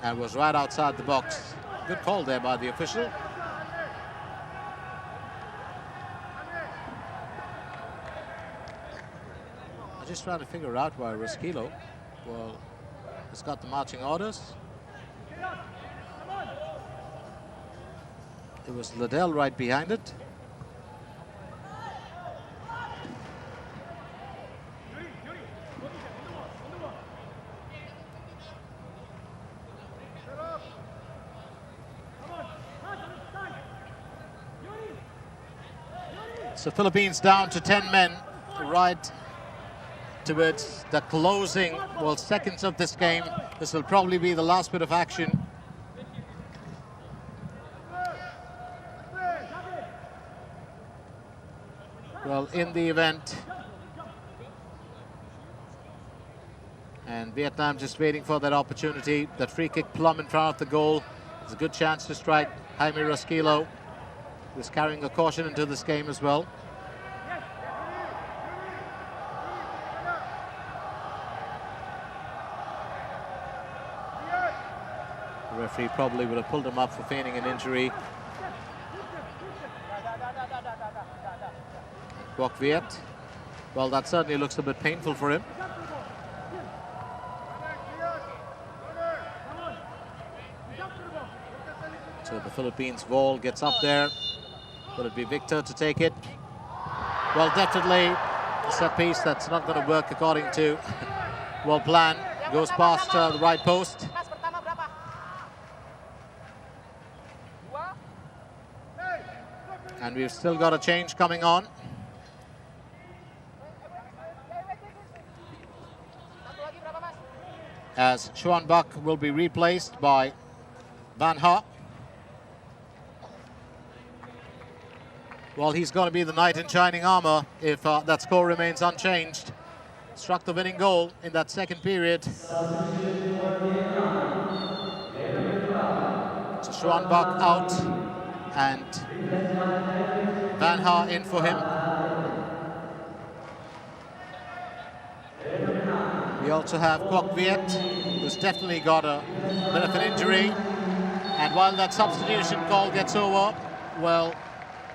And was right outside the box. Good call there by the official. I'm just trying to figure out why Raskilo, well, has got the marching orders. It was Liddell right behind it. So Philippines down to 10 men right towards the closing, well, seconds of this game. This will probably be the last bit of action. Well, in the event. And Vietnam just waiting for that opportunity. That free kick plumb in front of the goal. It's a good chance to strike. Jaime Raskilo is carrying a caution into this game as well. The referee probably would have pulled him up for feigning an injury. Quoc Viet. Well, that certainly looks a bit painful for him. So the Philippines ball gets up there. Will it be Victor to take it? Well, definitely a set piece that's not going to work according to well planned. Goes past the right post. And we've still got a change coming on. As Xuan Bak will be replaced by Van Ha. Well, he's going to be the knight in shining armor if that score remains unchanged. Struck the winning goal in that second period. So Xuan Bak out and Van Ha in for him. We also have Quoc Viet, who's definitely got a bit of an injury. And while that substitution call gets over, well,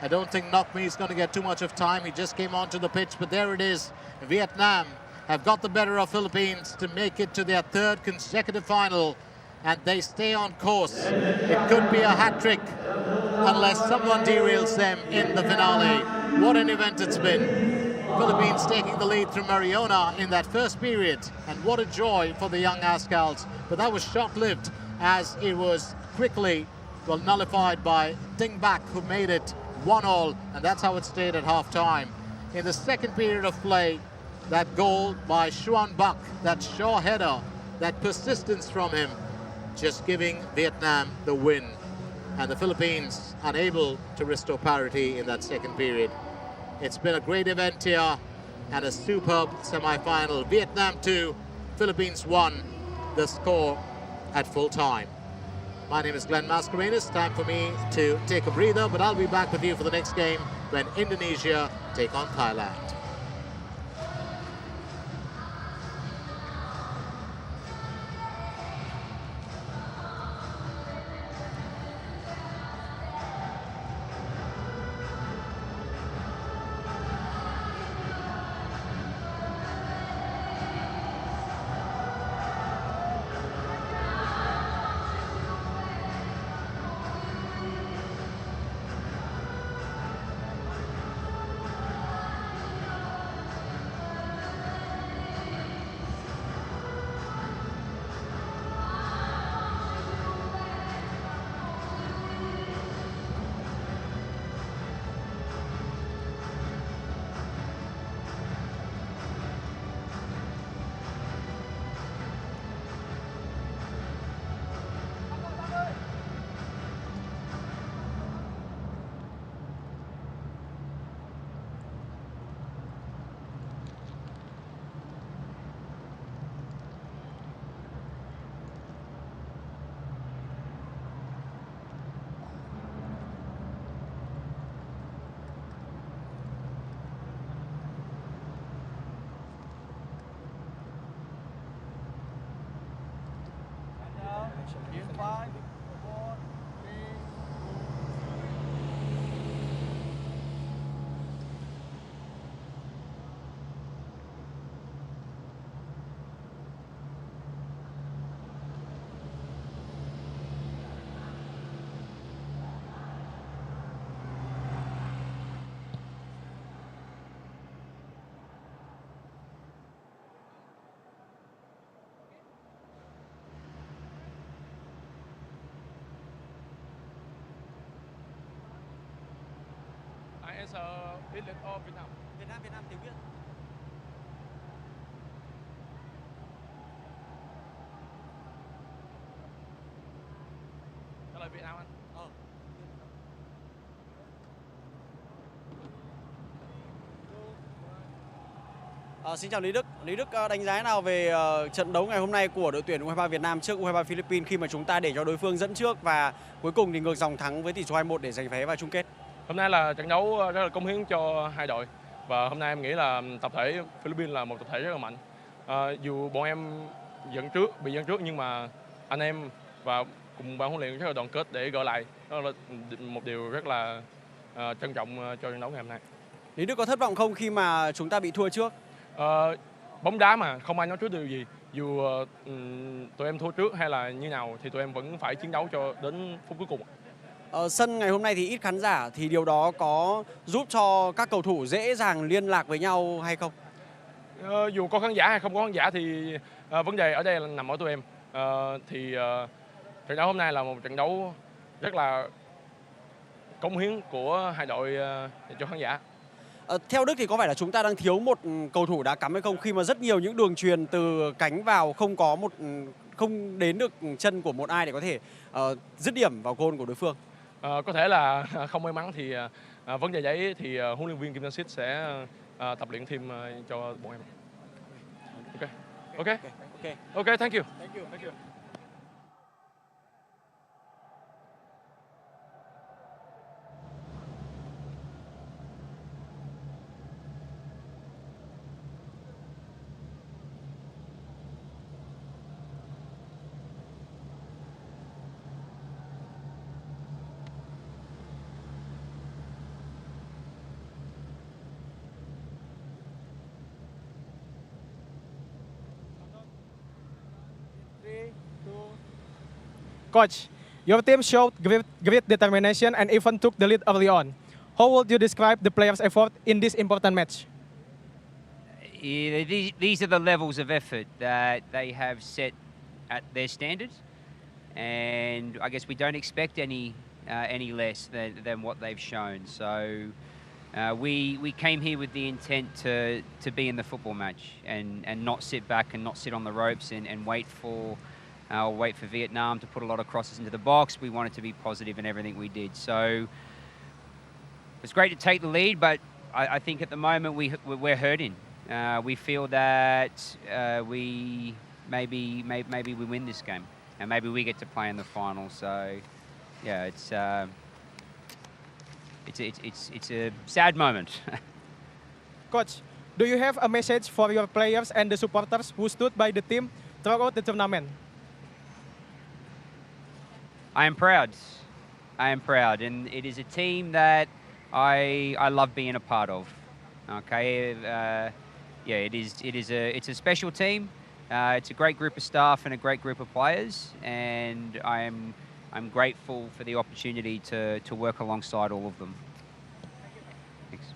I don't think Nok Mi is going to get too much of time. He just came onto the pitch, but there it is. Vietnam have got the better of Philippines to make it to their third consecutive final, and they stay on course. It could be a hat-trick unless someone derails them in the finale. What an event it's been. Philippines taking the lead through Mariona in that first period, and what a joy for the young Ascals. But that was short-lived as it was quickly, well, nullified by Ding Bak, who made it 1-1, and that's how it stayed at half-time. In the second period of play, that goal by Xuan Bak, that sure header, that persistence from him, just giving Vietnam the win. And the Philippines unable to restore parity in that second period. It's been a great event here and a superb semi-final. Vietnam 2, Philippines 1, the score at full time. My name is Glenn Mascarenas. Time for me to take a breather, but I'll be back with you for the next game when Indonesia take on Thailand. answer England or Vietnam? Việt Nam tiếng Việt. Trả lời Việt Nam anh. Xin chào Lý Đức. Lý Đức đánh giá nào về trận đấu ngày hôm nay của đội tuyển U23 Việt Nam trước U23 Philippines khi mà chúng ta để cho đối phương dẫn trước và cuối cùng thì ngược dòng thắng với tỷ số 2-1 để giành vé vào chung kết? Hôm nay là trận đấu rất là cống hiến cho hai đội và hôm nay em nghĩ là tập thể Philippines là một tập thể rất là mạnh. Dù bọn em bị dẫn trước nhưng mà anh em và cùng ban huấn luyện rất là đoàn kết để gỡ lại. Đó là một điều rất là trân trọng cho trận đấu ngày hôm nay. Lý Đức có thất vọng không khi mà chúng ta bị thua trước? Bóng đá mà không ai nói trước điều gì. Dù tụi em thua trước hay là như nào thì tụi em vẫn phải chiến đấu cho đến phút cuối cùng. Sân ngày hôm nay thì ít khán giả thì điều đó có giúp cho các cầu thủ dễ dàng liên lạc với nhau hay không? Dù có khán giả hay không có khán giả thì vấn đề ở đây là nằm ở tụi em. Trận đấu hôm nay là một trận đấu rất là cống hiến của hai đội cho khán giả. Theo Đức thì có phải là chúng ta đang thiếu một cầu thủ đá cắm hay không khi mà rất nhiều những đường truyền từ cánh vào không đến được chân của một ai để có thể dứt điểm vào gôn của đối phương? Có thể là không may mắn thì vấn đề đấy thì huấn luyện viên Kim Jong-sik sẽ tập luyện thêm cho bọn em. Okay, thank you. Coach, your team showed great determination and even took the lead early on. How would you describe the players' effort in this important match? Yeah, these are the levels of effort that they have set at their standards, and I guess we don't expect any less than what they've shown. So we came here with the intent to be in the football match and not sit back and not sit on the ropes and wait for Vietnam to put a lot of crosses into the box. We wanted to be positive in everything we did. So it's great to take the lead, but I think at the moment we're hurting. We feel that we maybe we win this game, and maybe we get to play in the final. So yeah, it's a sad moment. Coach, do you have a message for your players and the supporters who stood by the team throughout the tournament? I am proud, and it is a team that I love being a part of. Okay, it's a special team. It's a great group of staff and a great group of players, and I'm grateful for the opportunity to work alongside all of them. Thanks.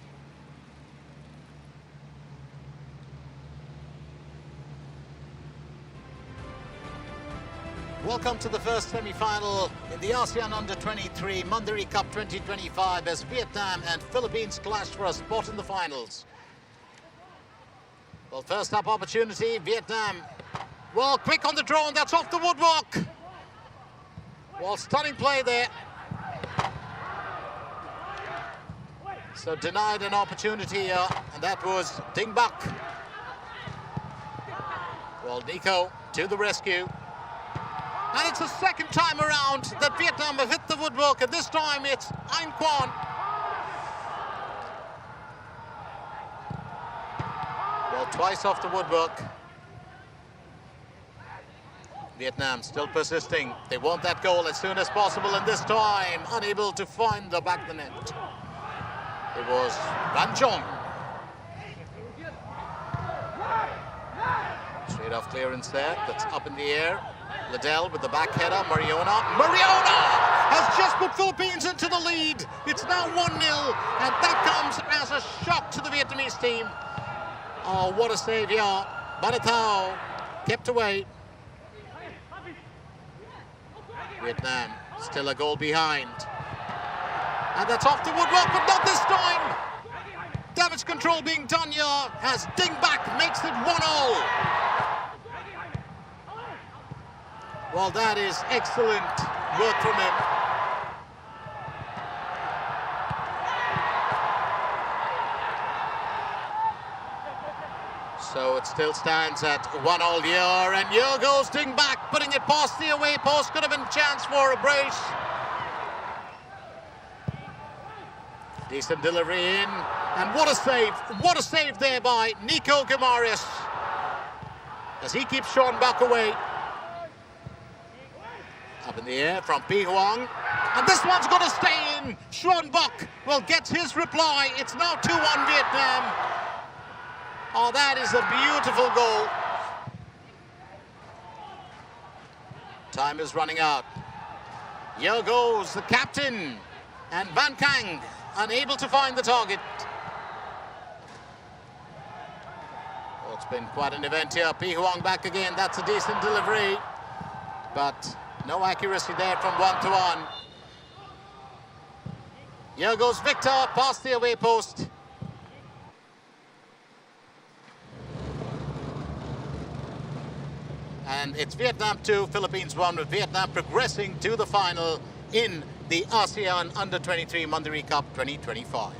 Welcome to the first semi-final in the ASEAN Under-23 Mandiri Cup 2025 as Vietnam and Philippines clash for a spot in the finals. Well, first up opportunity, Vietnam. Well, quick on the draw, and that's off the woodwork. Well, stunning play there. So denied an opportunity, and that was Ding Bak. Well, Nico to the rescue. And it's the second time around that Vietnam have hit the woodwork, and this time it's Anh Quan. Well, twice off the woodwork. Vietnam still persisting. They want that goal as soon as possible, and this time unable to find the back of the net. It was Van Chong. Straight off clearance there, that's up in the air. Liddell with the back header, Mariona has just put Philippines into the lead. It's now 1-0, and that comes as a shock to the Vietnamese team. Oh, what a save here. Baratao kept away. Vietnam still a goal behind. And that's off the woodwork, but not this time. Damage control being done here as Dingback makes it 1-all. Well, that is excellent work from him. So it still stands at 1-all here, and here goes Dingback, putting it past the away post. Could have been a chance for a brace. Decent delivery in, and what a save there by Nico Guimaraes, as he keeps Sean Buck away. Up in the air from Pi Huang, and this one's going to stay in. Sean Buck will get his reply. It's now 2-1 Vietnam. Oh, that is a beautiful goal. Time is running out. Here goes the captain, and Van Kang unable to find the target. Oh, it's been quite an event here. Pi Huang back again. That's a decent delivery, but no accuracy there from 1-1. Here goes Victor past the away post. And it's Vietnam 2, Philippines 1, with Vietnam progressing to the final in the ASEAN Under-23 Mandiri Cup 2025.